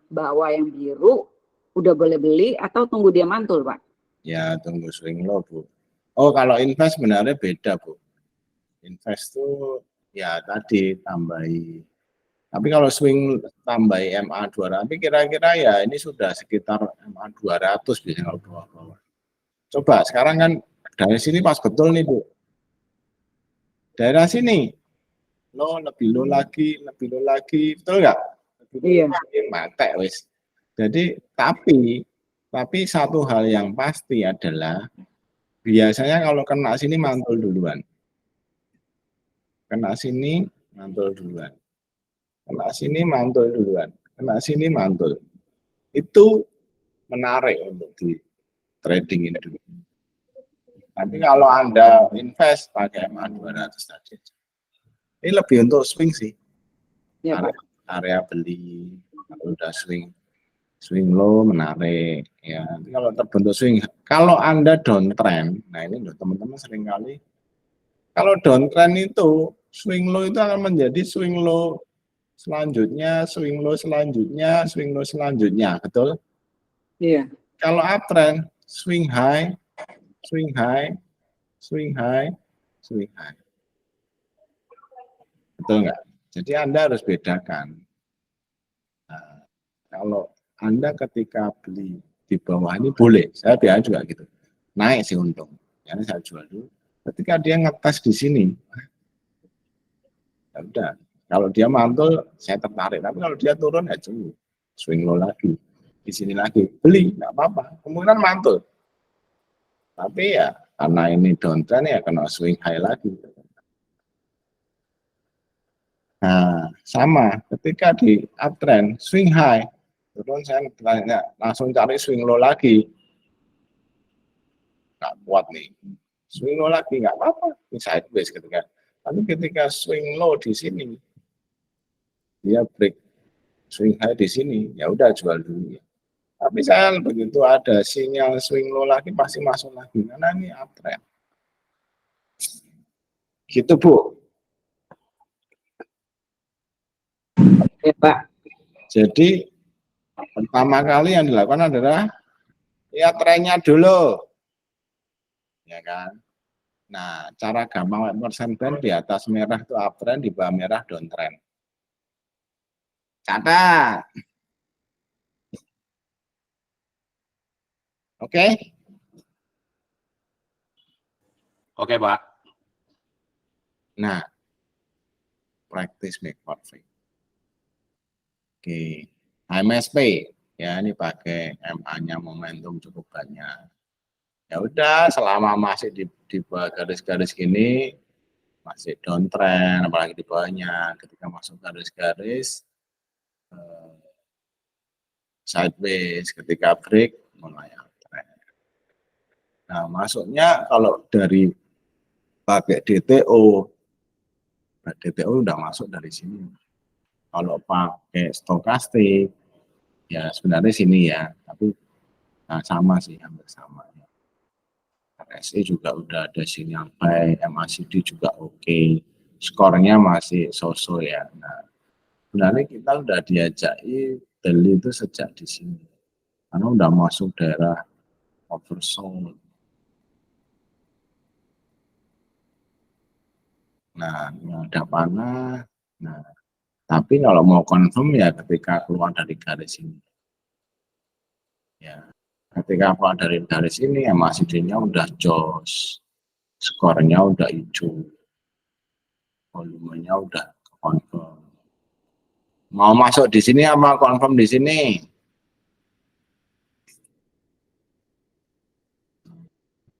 bawah yang biru udah boleh beli atau tunggu dia mantul, Pak? Ya, tunggu swing low, Bu. Oh, kalau invest sebenarnya beda, Bu. Invest tuh ya tadi tambahi. Tapi kalau swing tambahi MA 200, tapi kira-kira ya ini sudah sekitar MA 200 biasanya kalau bawah-bawah. Coba sekarang kan dari sini pas betul nih, Bu. Daerah sini, lebih low lagi, betul nggak? Iya. Mate wis. Jadi tapi satu hal yang pasti adalah biasanya kalau kena sini mantul duluan. Kena sini mantul duluan. Kena sini mantul duluan. Kena sini mantul. Itu menarik untuk di trading ini dulu. Tapi kalau Anda invest pakai MA 200 tadi, ini lebih untuk swing sih. Ya, area beli, kalau udah swing low menarik ya. Nanti kalau terbentuk swing, kalau Anda downtrend, nah ini loh teman-teman sering kali kalau downtrend itu swing low itu akan menjadi swing low selanjutnya, swing low selanjutnya, swing low selanjutnya, betul? Iya. Kalau uptrend swing high, swing high, swing high, swing high. Betul nggak? Jadi Anda harus bedakan. Nah, kalau Anda ketika beli di bawah ini boleh, saya biasa juga gitu. Naik sih untung, ya saya jual dulu. Ketika dia ngetes di sini, ya udah. Kalau dia mantul, saya tertarik. Tapi kalau dia turun, ya cuy, swing low lagi. Di sini lagi, beli, nggak apa-apa. Kemungkinan mantul. Tapi ya, karena ini downtrend ya kena swing high lagi. Nah, sama. Ketika di uptrend, swing high, turun saya langsung cari swing low lagi. Nggak kuat nih. Swing low lagi, nggak apa-apa. Ini sideways ketika. Tapi ketika swing low di sini, dia break swing high di sini, ya udah jual dulu ya. Tapi saya begitu ada sinyal swing low lagi pasti masuk lagi karena ini uptrend. Gitu, Bu. Ya, Pak. Jadi pertama kali yang dilakukan adalah lihat trennya dulu. Ya kan? Nah, cara gampang persen band di atas merah itu uptrend, di bawah merah downtrend. Catat. Oke? Oke, Pak. Nah, practice make perfect. Oke, MSP ya ini pakai MA-nya momentum cukup banyak. Ya udah, selama masih di bawah garis-garis gini masih downtrend, apalagi di bawahnya. Ketika masuk garis-garis sideways, ketika break mulai uptrend. Nah, masuknya kalau dari pakai DTO udah masuk dari sini. Kalau pakai stokastik, ya sebenarnya sini ya, tapi nah, sama sih, hampir sama. RSI juga udah ada sinyal buy, MACD juga oke, skornya masih so-so ya. Nah, sebenarnya kita udah diajaki beli itu sejak di sini, karena udah masuk daerah oversold. Nah, ini ada panah. Nah, tapi kalau mau confirm ya ketika keluar dari garis ini. Ya, ketika keluar dari garis ini MACD-nya udah jos, skornya udah hijau, volumenya udah confirm. Mau masuk di sini apa confirm di sini?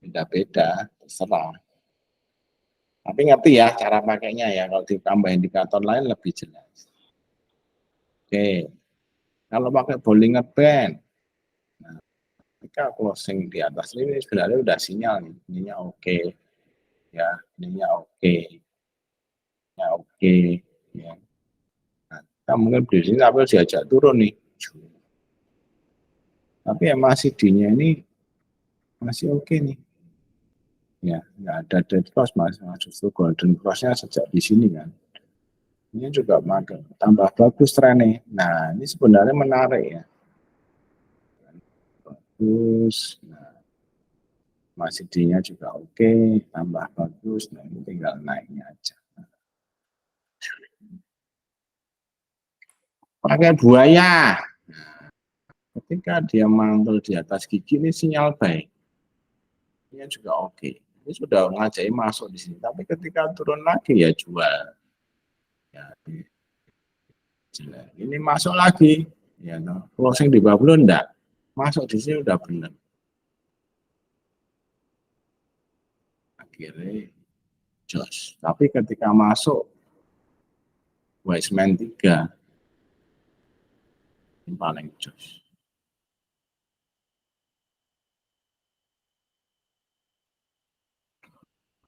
Beda-beda, terserah. Tapi ngerti ya cara pakainya ya, kalau ditambah indikator lain lebih jelas. Oke, kalau pakai Bollinger Band, nah, ketika closing di atas ini sebenarnya udah sinyal nih, ininya oke, ya, ininya oke, ya oke, ya. Nah, kita mungkin di sini tapi diajak turun nih, tapi MACD-nya ini masih oke nih. Ya, nggak ada dead cross mas, justru golden cross-nya sejak di sini kan. Ini juga makin tambah bagus trennya. Nah, ini sebenarnya menarik ya. Bagus. Nah, MACD-nya juga oke, tambah bagus. Nah, ini tinggal naiknya aja. Pakai buaya. Nah, ketika dia mantul di atas gigi ini sinyal baik. Ini juga oke. Ini sudah ngajai masuk di sini, tapi ketika turun lagi ya jual. Ya, ini masuk lagi, ya, no. Closing di bawah belum enggak, masuk di sini udah benar. Akhirnya jos, tapi ketika masuk Wiseman 3 ini paling jos.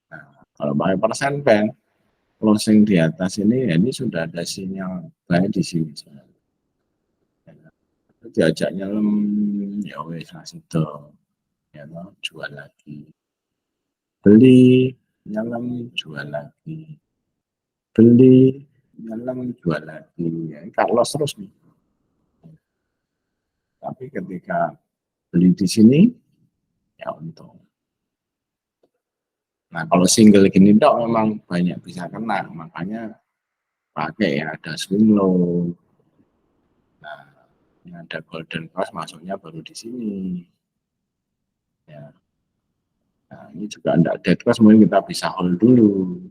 Nah, kalau pakai persen pen closing di atas ini, ya ini sudah ada sinyal baik di sini. Diajaknya ya wes ngasih tuh, ya no, jual lagi, beli, nyelam, jual lagi, beli, nyelam, jual lagi. Ya, Carlos terus nih. Tapi ketika beli di sini, ya untung. Nah, kalau single gini dok memang banyak bisa kena, makanya pakai ya, ada swing low. Nah, ini ada golden cross masuknya baru di sini. Ya. Nah, ini juga enggak dead cross, mungkin kita bisa hold dulu.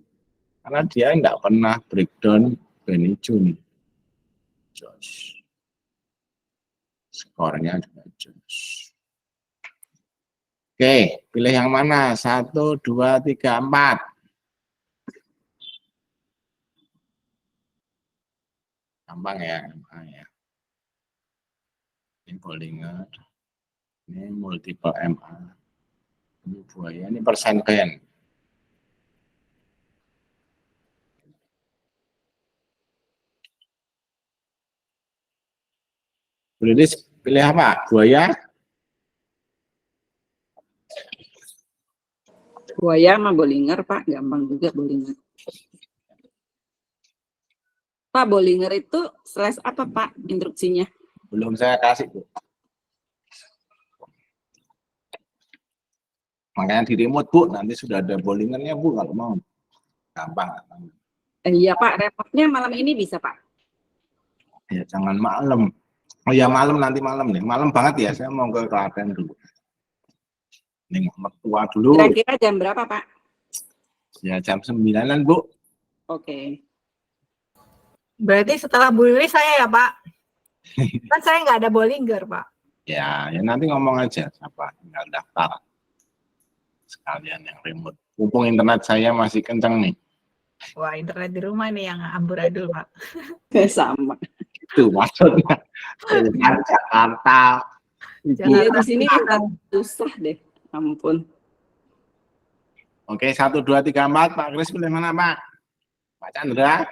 Karena dia enggak pernah breakdown band hijau nih. Jos. Skornya juga jos. Oke, pilih yang mana? 1, 2, 3, 4. Gampang ya, ya. Ini Bollinger, ini multiple MA, ini buaya, ini persen band. Boleh pilih apa? Buaya? Buaya sama Bollinger, Pak. Gampang juga Bollinger. Pak, Bollinger itu slash apa, Pak, instruksinya? Belum saya kasih, Bu. Makanya di remote, Bu. Nanti sudah ada Bollingernya, Bu, kalau mau. Gampang. Iya, Pak. Remote-nya malam ini bisa, Pak? Ya, jangan malam. Oh ya, malam, nanti malam nih. Malam banget ya, saya mau ke Klaten dulu. Ini mertua dulu. Kira-kira jam berapa, Pak? Ya, jam 9-an, Bu. Oke. Berarti setelah Bu Lili saya ya Pak. Kan saya nggak ada Bollinger Pak. Ya nanti ngomong aja siapa, tinggal daftar. Sekalian yang remote. Mumpung internet saya masih kencang nih. Wah, internet di rumah nih yang amburadul Pak. Sama. Itu maksudnya. Jakarta. Iya, di sini susah deh. Ampun. Oke, 1, 2, 3, 4. Pak Kris pilih mana, Pak? Pak Chandra?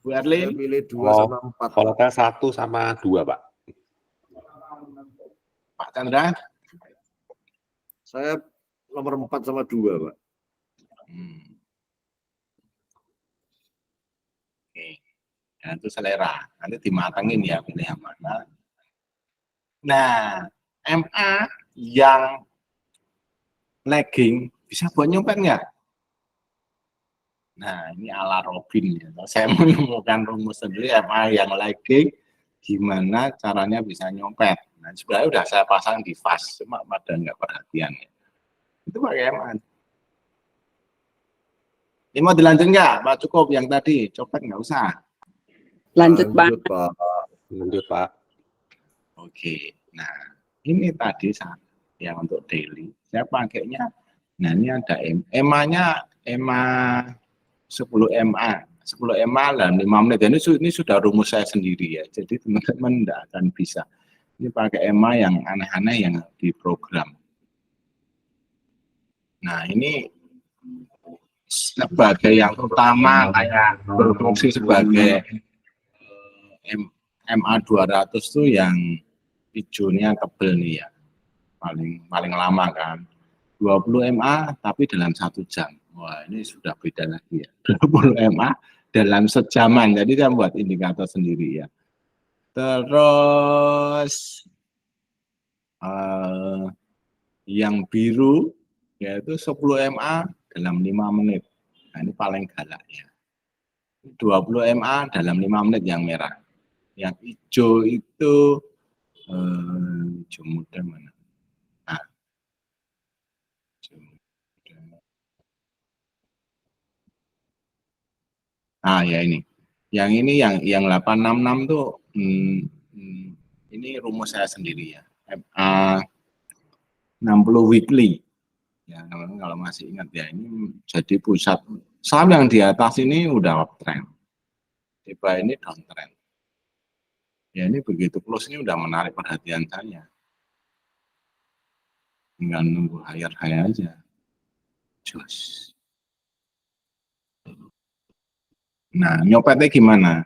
Bu Saya Erlin? pilih 2 sama 4. Kalau saya 1 sama 2, Pak. Pak Chandra? Saya nomor 4 sama 2, Pak. Oke. Ya, itu selera. Nanti dimatengin ya pilih yang mana. Nah, MA yang lagging bisa buat nyopet nggak? Nah, ini ala Robin ya. Saya menemukan rumus sendiri MA yang lagging, gimana caranya bisa nyopet. Nah, sebenarnya udah saya pasang di fast, cuma pada nggak perhatian ya. Itu pakai MA. Ini mau dilanjut nggak, Pak? Cukup yang tadi, copet nggak usah. Lanjut, Pak. Pak. Lanjut, Pak. Oke, nah ini tadi yang untuk daily. Saya pakainya, nah ini ada EMA-nya, EMA 10 MA. 10 MA dalam 5 menit. Ini sudah rumus saya sendiri ya. Jadi teman-teman tidak akan bisa. Ini pakai EMA yang aneh-aneh yang diprogram. Nah ini sebagai yang utama kayak berfungsi sebagai MA 200 tuh yang hijaunya tebel nih ya. Paling lama kan. 20 MA tapi dalam 1 jam. Wah, ini sudah beda lagi ya. 20 MA dalam sejaman. Jadi saya buat indikator sendiri ya. Terus yang biru yaitu 10 MA dalam 5 menit. Nah, ini paling galak ya. 20 MA dalam 5 menit yang merah. Yang hijau itu hijau muda mana? Nah, ah ya ini. Yang ini yang 866 tuh ini rumus saya sendiri ya. MA 60 weekly. Ya, kalau masih ingat ya, ini jadi pusat saham yang di atas ini udah uptrend. Tiba ini downtrend. Ya ini begitu close ini udah menarik perhatian saya. Tinggal nunggu higher high aja. Jos. Nah, nyopetnya gimana?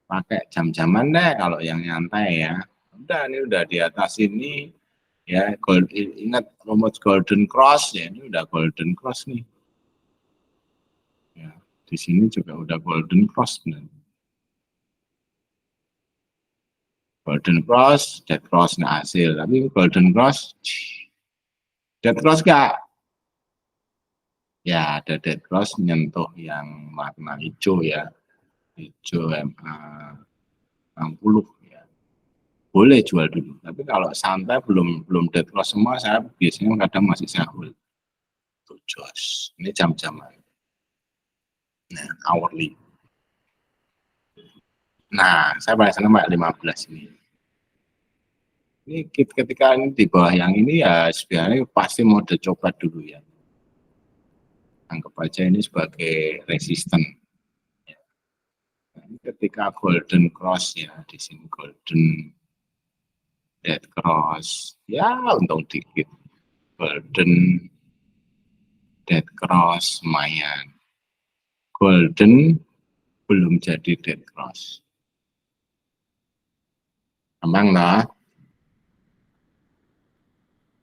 Pakai jam-jaman deh kalau yang nyantai ya. Udah ini udah di atas ini ya, ingat rumus golden cross ya, ini udah golden cross nih. Ya, di sini juga udah golden cross benar. Golden cross, dead cross nggak hasil, tapi golden cross, dead cross nggak? Ya ada dead cross menyentuh yang warna hijau ya, hijau MA 60 ya. Boleh jual dulu, tapi kalau santai belum dead cross semua, saya biasanya kadang masih saya hold. Tuh jos, ini jam-jaman. Nah, hourly. Nah, saya paling senang pakai 15 ini. Ini ketika ini di bawah yang ini ya sebenarnya pasti mode coba dulu ya. Anggap aja ini sebagai resisten. Ya. Nah, ini ketika golden cross ya, di sini golden dead cross, ya untung dikit. Golden dead cross lumayan. Golden belum jadi dead cross. Gampang lah.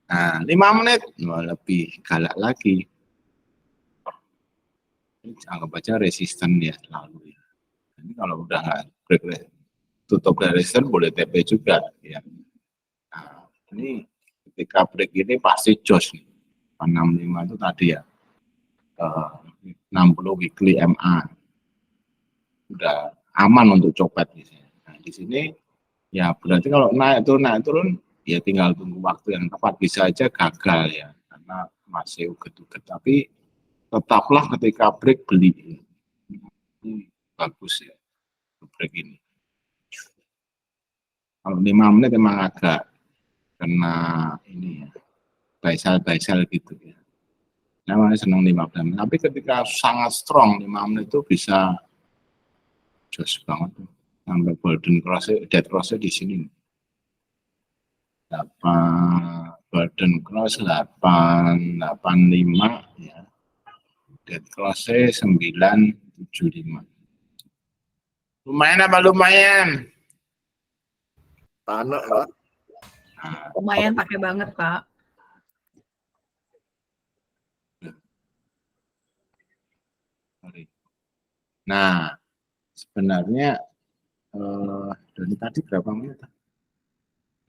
Nah, 5 menit lebih galak lagi. Ini anggap aja resisten ya selalu ya. Ini kalau udah nggak break tutup dari resisten boleh TP juga ya. Nah, ini ketika break ini pasti jos nih. 65 itu tadi ya. 60 weekly MA. Udah aman untuk copet di sini. Nah, di sini ya berarti kalau naik turun ya tinggal tunggu waktu yang tepat, bisa aja gagal ya karena masih uget-uget, tapi tetaplah ketika break beli. Ini bagus ya break ini. Kalau 5 menit emang agak kena ini ya, baisal gitu ya. Namanya senang 15 menit, tapi ketika sangat strong 5 menit itu bisa jos banget tuh. Sampai golden cross, dead cross di sini. 8 golden cross 885 ya. Dead cross 975. Lumayan apa lumayan? Tanah, Pak. Nah, Lumayan pakai banget, Pak. nah sebenarnya dari tadi berapa menit?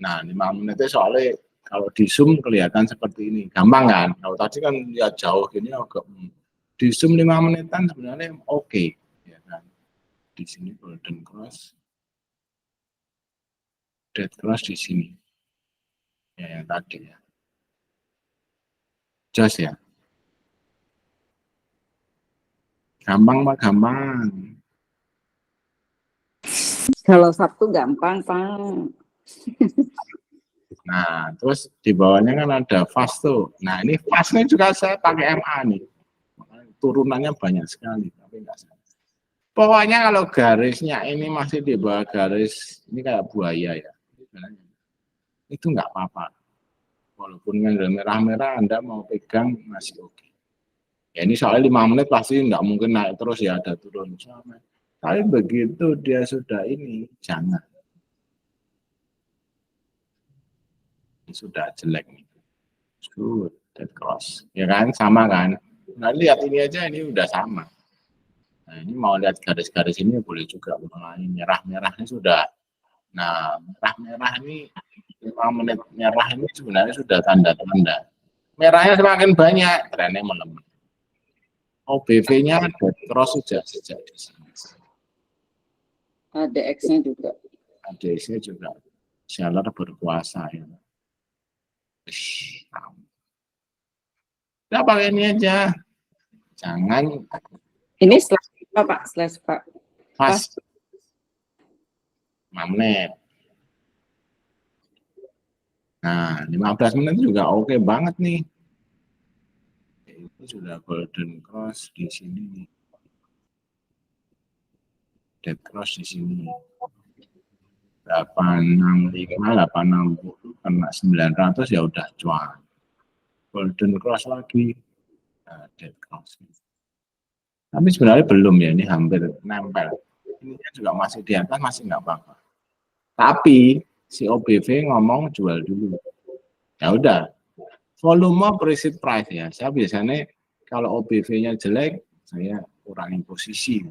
Nah, 5 menitnya soalnya kalau di zoom kelihatan seperti ini, gampang kan? Kalau tadi kan ya jauh gini agak Di Zoom 5 menitan sebenarnya oke, ya kan. Di sini golden cross, dead cross di sini. Ya, yang tadi ya. Jos ya. Gampang Pak, gampang. Kalau Sabtu gampang, Pak. Nah, terus di bawahnya kan ada fast tuh. Nah, ini fastnya juga saya pakai MA nih. Turunannya banyak sekali, tapi enggak salah. Pokoknya kalau garisnya ini masih di bawah garis, ini kayak buaya ya. Itu enggak apa-apa. Walaupun candle merah-merah, Anda mau pegang masih oke. Ya ini soalnya 5 menit pasti enggak mungkin naik terus ya, ada turun. Tapi begitu dia sudah ini, jangan. Sudah jelek nih. Good, dead cross. Ya kan, sama kan? Nah, lihat ini aja, ini udah sama. Nah, ini mau lihat garis-garis ini boleh juga mulai merah-merahnya sudah. Nah, merah-merah ini 5 menit merah ini sebenarnya sudah tanda-tanda. Merahnya semakin banyak, trennya melemah. OBV-nya dead cross sejak di sini. Ada X-nya juga. ADX-nya juga seller berkuasa ya. Udah pakai ini aja. Jangan. Ini slash apa, Pak? Slash Pak. Pas. Magnet. Nah, 15 menit juga oke banget nih. Itu sudah golden cross di sini. Dead cross di sini. 865, 860 kena 900 ya udah cuan. Golden cross lagi. Nah, dead cross. Tapi sebenarnya belum ya, ini hampir nempel. Ini juga masih di atas, masih nggak apa-apa. Tapi si OBV ngomong jual dulu. Ya udah, volume preset price ya. Saya biasanya kalau OBV-nya jelek, saya kurangin posisi.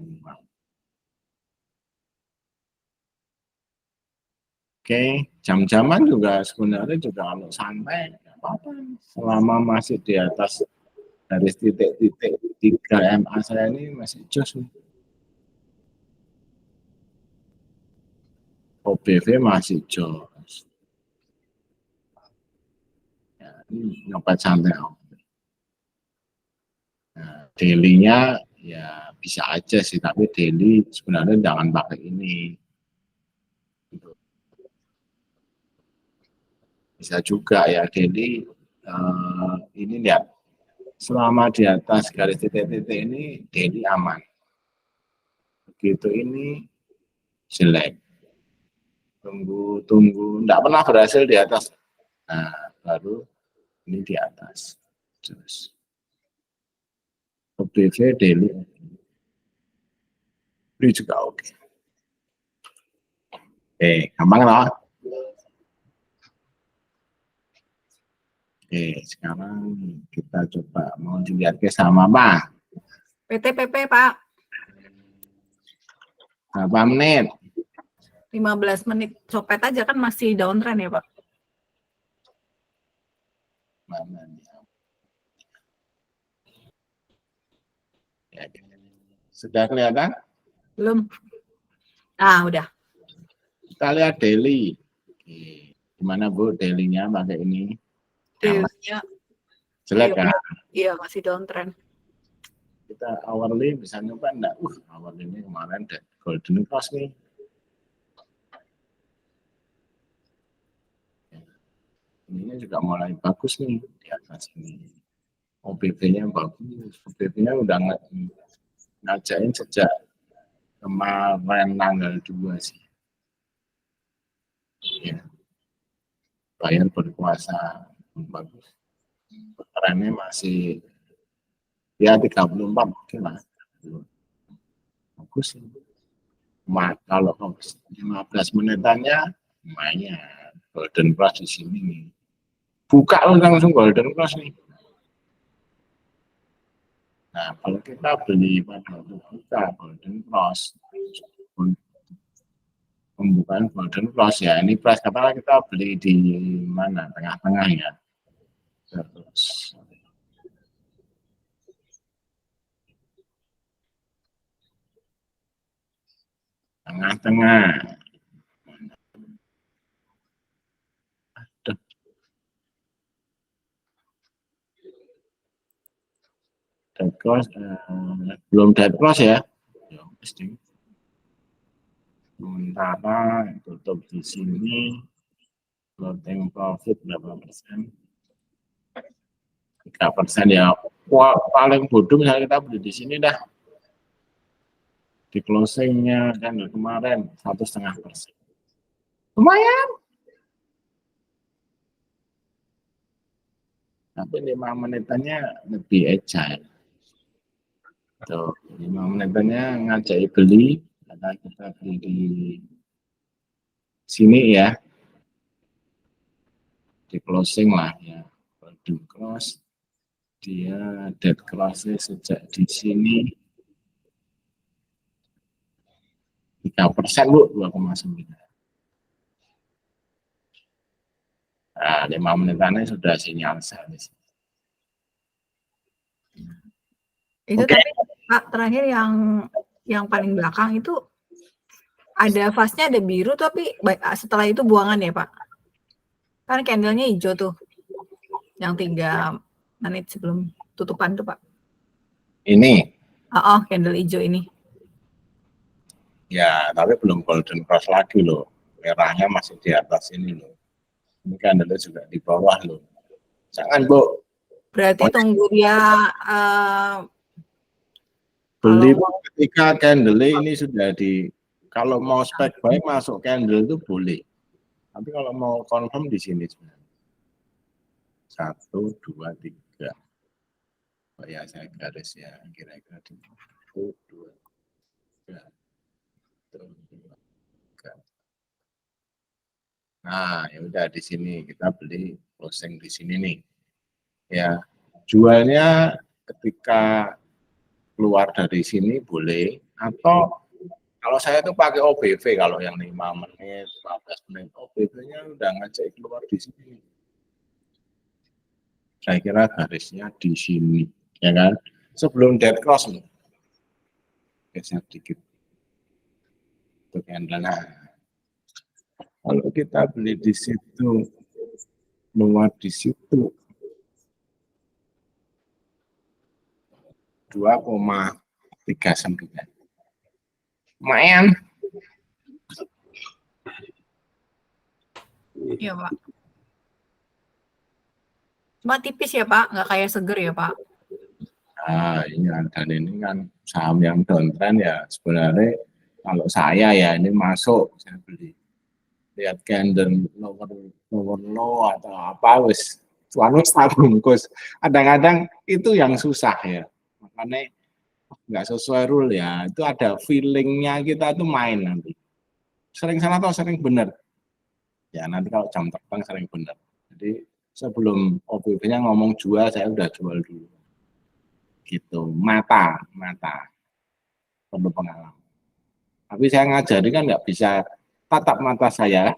Oke, jam-jaman juga sebenarnya juga kalau santai, nggak apa-apa. Selama masih di atas garis titik-titik 3 MA saya ini masih jos. OBV masih jos. Ya, ini nyopet santai. Nah, daily-nya ya bisa aja sih, tapi daily sebenarnya jangan pakai ini. Bisa juga ya daily ini lihat selama di atas garis titik-titik ini daily aman. Begitu ini jelek. Tunggu, enggak pernah berhasil di atas. Nah, baru ini di atas. Terus OBV daily ini juga oke. Gampang lah. Sekarang kita coba mau dilihat ke sama apa? PTPP Pak. Berapa menit? 15 menit copet aja kan masih downtrend ya Pak. Mana nih? Ya, sudah kelihatan? Belum. Ah, udah. Kita lihat daily. Gimana Bu daily-nya pakai ini? Daily-nya Jelek kan? iya masih downtrend. Kita hourly bisa nyoba enggak? Hourly ini kemarin golden cross nih. Ini juga mulai bagus nih di atas ini. OBV-nya bagus. OBV-nya udah ngajakin sejak kemarin tanggal 2 sih. Ya. Bayar berkuasa bagus. Trennya masih ya 34 mungkin lah. Bagus. Kalau 15 menitannya lumayan. Golden cross di sini nih. Buka langsung golden cross nih. Nah, kalau kita beli pada waktu buka golden cross, pembukaan golden cross ya, ini price katakanlah kita beli di mana, tengah-tengah ya. Terus tengah-tengah. Dead cross, belum dead cross ya. Ya, pasti. Sementara tutup di sini, floating profit berapa persen? 3% ya. Wah, paling bodoh misalnya kita beli di sini dah. Di closingnya kan kemarin 1,5%. Lumayan. Tapi 5 menitannya lebih agile. Tuh, 5 menitannya ngajak beli, karena kita beli di sini ya. Di closing lah ya. Golden cross. Dia dead cross-nya sejak di sini 3% Bu, 2,9. Nah, 5 menitannya sudah sinyal sell. Itu Oke. tapi Pak terakhir yang paling belakang itu ada fase-nya ada biru tapi setelah itu buangan ya Pak. Kan candle-nya hijau tuh. Yang 3 menit sebelum tutupan tuh Pak. Ini Oh, candle hijau ini. ya, tapi belum golden cross lagi loh. Merahnya masih di atas ini loh. Ini candle juga di bawah loh. Jangan Bu. Berarti tunggu dia Beli kalau ketika candle ini sudah di, kalau mau spek buy masuk candle itu boleh. Tapi kalau mau confirm di sini sebenarnya. 1, 2, 3. Oh ya, saya garis ya, kira-kira di 1, 2, 3. 1, 2, 3. Nah, ya udah di sini kita beli closing di sini nih. Ya, jualnya ketika keluar dari sini boleh, atau kalau saya tuh pakai OBV kalau yang 5 menit, 15 menit, OBV-nya udah ngajak keluar di sini. Saya kira garisnya di sini, ya kan? Sebelum dead cross nih. Geser dikit. Untuk candle. Nah, kalau kita beli di situ, keluar di situ, 2,39. Lumayan. iya Pak. Cuma tipis ya Pak, nggak kayak seger ya Pak. Nah, iya, dan ini kan saham yang downtrend ya, sebenarnya kalau saya ya ini masuk, saya beli. Lihat candle lower low atau apa, wis tak bungkus. Kadang-kadang itu yang susah ya, makanya nggak sesuai rule ya, itu ada feelingnya kita tuh main nanti. Sering salah atau sering benar. Ya nanti kalau jam terbang sering benar. Jadi sebelum OBV-nya ngomong jual, saya udah jual dulu. Gitu, mata perlu pengalaman. Tapi saya ngajari kan nggak bisa tatap mata saya,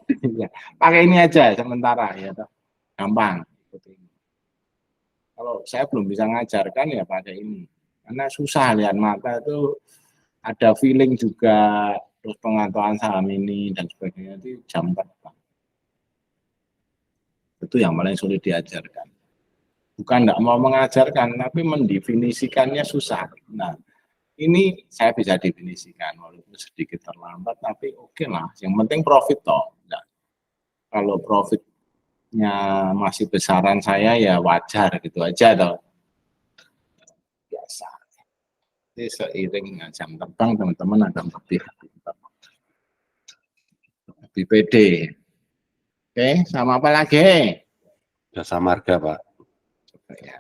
pakai ini aja sementara ya, gampang. Kalau saya belum bisa ngajarkan ya pakai ini, karena susah lihat mata itu, ada feeling juga, terus pengetahuan saham ini dan sebagainya itu jam terbang. Itu yang paling sulit diajarkan. Bukan nggak mau mengajarkan, tapi mendefinisikannya susah. Nah, ini saya bisa definisikan, walaupun sedikit terlambat, tapi oke lah. Yang penting profit toh. Nah, kalau profitnya masih besaran saya ya wajar gitu aja toh. Biasa. Jadi seiring jam terbang teman-teman akan lebih pede. Oke, sama apa lagi? Jasa marga, Pak. Ya.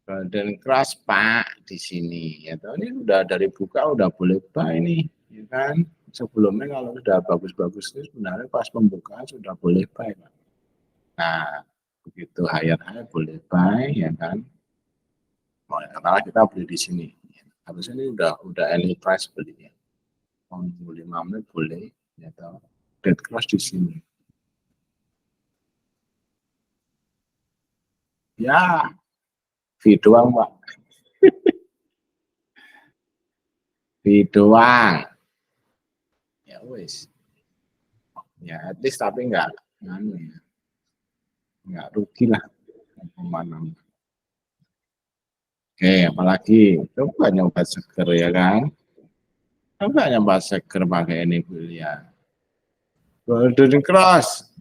Golden cross Pak di sini ya toh, ini udah dari buka udah boleh buy ini ya kan. Sebelumnya kalau sudah bagus-bagus ini sebenarnya pas pembukaan sudah boleh buy Pak. Nah begitu higher boleh buy ya kan. Oh, karena kita beli di sini harusnya ini udah any price belinya. 5 menit boleh ya toh. Dead cross di sini ya, fee doang Pak. Kopi doang. Ya wis. Ya at least tapi enggak rugi lah. Oke, apalagi coba nyoba seger ya kan? Coba nyoba seger pakai ini Bu ya. Golden Cross.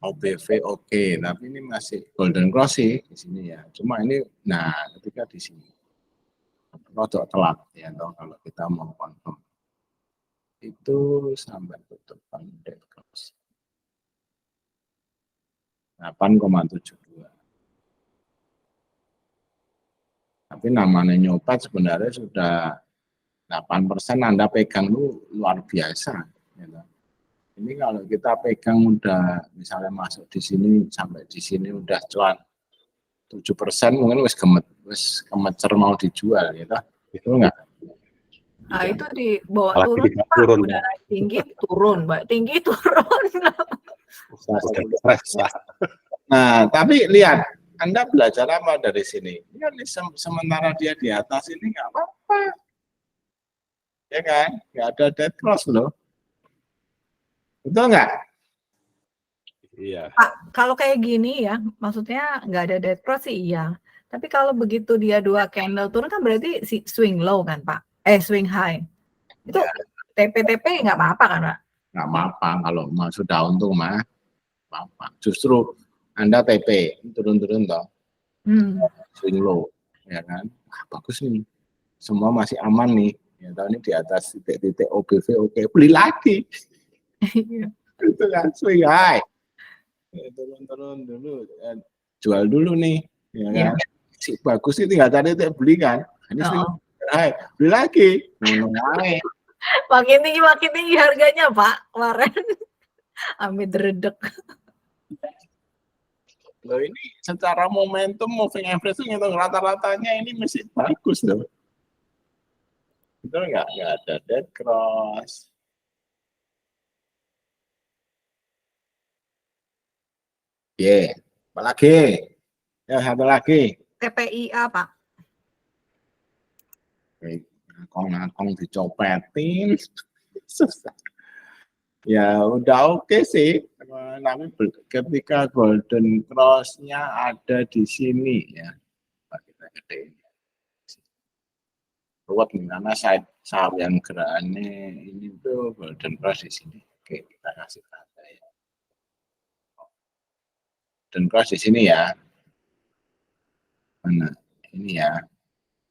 OBV oke, tapi ini masih Golden Cross sih di sini ya. Cuma ini, nah ketika di sini rodok telat ya, toh, kalau kita mau confirm itu sampai tutupan Golden Cross 8,72. Tapi namanya nyopet sebenarnya sudah 8% Anda pegang itu luar biasa. Gitu. Ini kalau kita pegang udah misalnya masuk di sini sampai di sini udah cuan 7% mungkin wis kemecer mau dijual gitu. Itu enggak? Nah, itu di bawah Apalagi turun, tidak Pak. turun, Udah ya. naik tinggi turun, Mbak. Tinggi turun. Stres lah. Nah, tapi lihat, Anda belajar apa dari sini? Ya, sementara dia di atas ini nggak apa-apa. Ya kan? Nggak ada dead cross loh. Betul nggak? Iya. Pak, kalau kayak gini ya, maksudnya nggak ada dead cross sih iya. Tapi kalau begitu dia 2 candle turun kan berarti swing low kan Pak? Swing high. Itu TP-TP nggak apa-apa kan Pak? Nggak apa-apa kalau sudah untung mah. Apa-apa. Justru Anda TP turun-turun toh. Swing low. Ya kan? Bagus nih. Semua masih aman nih. Ya, tahu ini di atas titik-titik OBV oke. Beli lagi. Itu kan swing high. Turun-turun dulu, jual dulu nih, ya kan? Si bagus itu tinggal tadi beli kan, ini swing high, beli lagi, makin tinggi harganya Pak kemarin, ambil deredek. Loh ini secara momentum moving average itu rata-ratanya ini masih bagus loh, betul nggak ada dead cross. Apalagi? Ya, satu lagi. TPIA, Pak. Ngakong dicopetin. Susah. Ya, udah oke sih. Tapi ketika Golden Cross-nya ada di sini, ya. Kita gede. Ruwet nih, karena saham yang gerakannya ini tuh Golden Cross di sini. Oke, kita kasih tanda ya. Golden Cross di sini ya. Mana? Ini ya.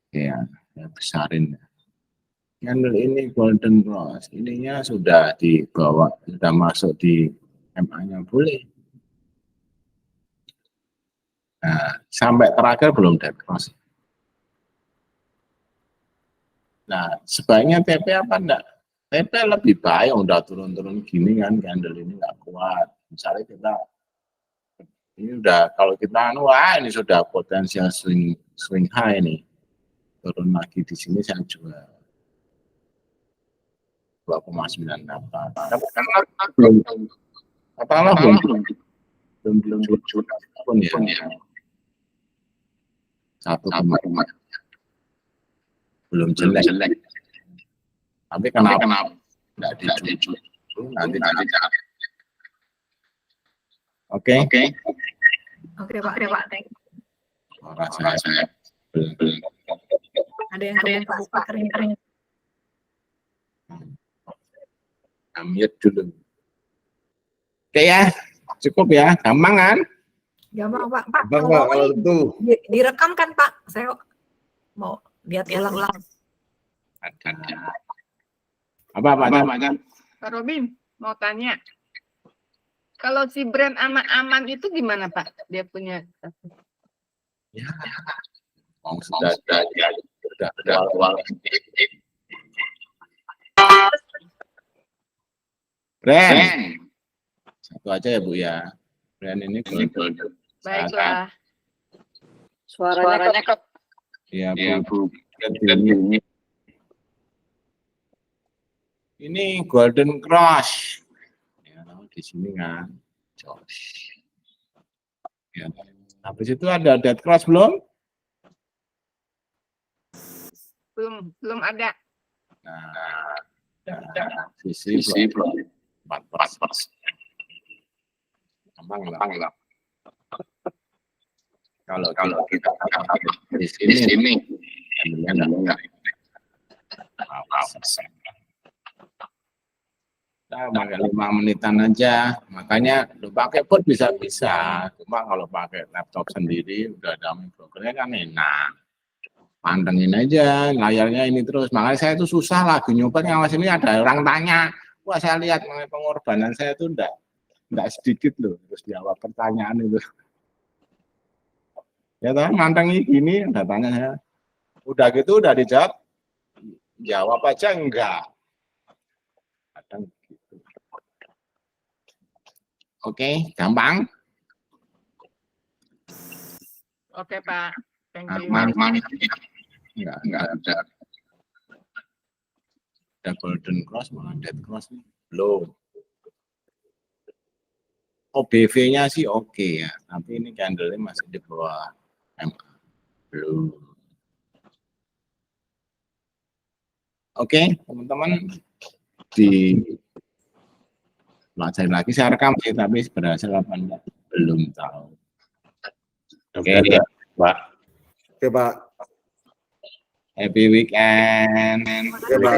Ya, besarin ya. Candle ini Golden Cross. Ininya sudah dibawa, sudah masuk di MA-nya boleh. Nah, sampai terakhir belum dead cross. Nah, sebaiknya TP apa enggak? TP lebih baik, udah turun-turun gini kan, candle ini nggak kuat. Misalnya kita ini udah, kalau kita wah ini sudah potensial swing high nih, turun lagi di sini saya jual 2,98. Belum, katakanlah belum jual pun ya. 1,5 belum jelek. Tapi kenapa nggak dijual? Nanti jangan. Oke, Pak. Thank you. Saya belum. Ada yang buka kering-kering. Ambil dulu. Oke ya, cukup ya, gampang kan? Gampang Pak. Pak, Bang, kalau kalau itu direkam kan Pak? Saya mau lihat ulang. Ada. Apa? Pak Robin, mau tanya. Kalau si brand aman-aman itu gimana Pak? Dia punya. Ya, sudah awal. Brand. Satu aja ya Bu ya. Brand ini Golden. Baiklah. Suaranya kok Ya Bu. Ini Golden Cross. Ya, di sini kan. Josh. Ya. Habis itu ada dead cross belum? Belum ada. Nah, sisi blok 4%. Gampang lah. Kalau kita di sini ambilnya kita pakai 5 menitan aja, makanya lu pakai pun bisa, cuma kalau pakai laptop sendiri udah ada microphone kan enak, pantengin aja layarnya ini terus. Makanya saya tuh susah lagi nyoba ngawas ini, ada orang tanya, wah saya lihat mengenai pengorbanan saya tuh enggak sedikit loh, terus jawab pertanyaan itu. Ya kan mantengin gini, udah tanya saya, udah gitu udah dijawab, jawab aja enggak. Kadang gitu. Oke, gampang. Oke, Pak. Thank you. Enggak ada. Ada golden cross, malah dead cross nih. Belum. OBV-nya sih oke ya, tapi ini candle-nya masih di bawah MA. Belum. Oke, teman-teman, di pelajari lagi, saya rekam sih, tapi berhasil apa enggak belum tahu. Oke, Pak. Oke, Pak. happy weekend. Oke, Pak.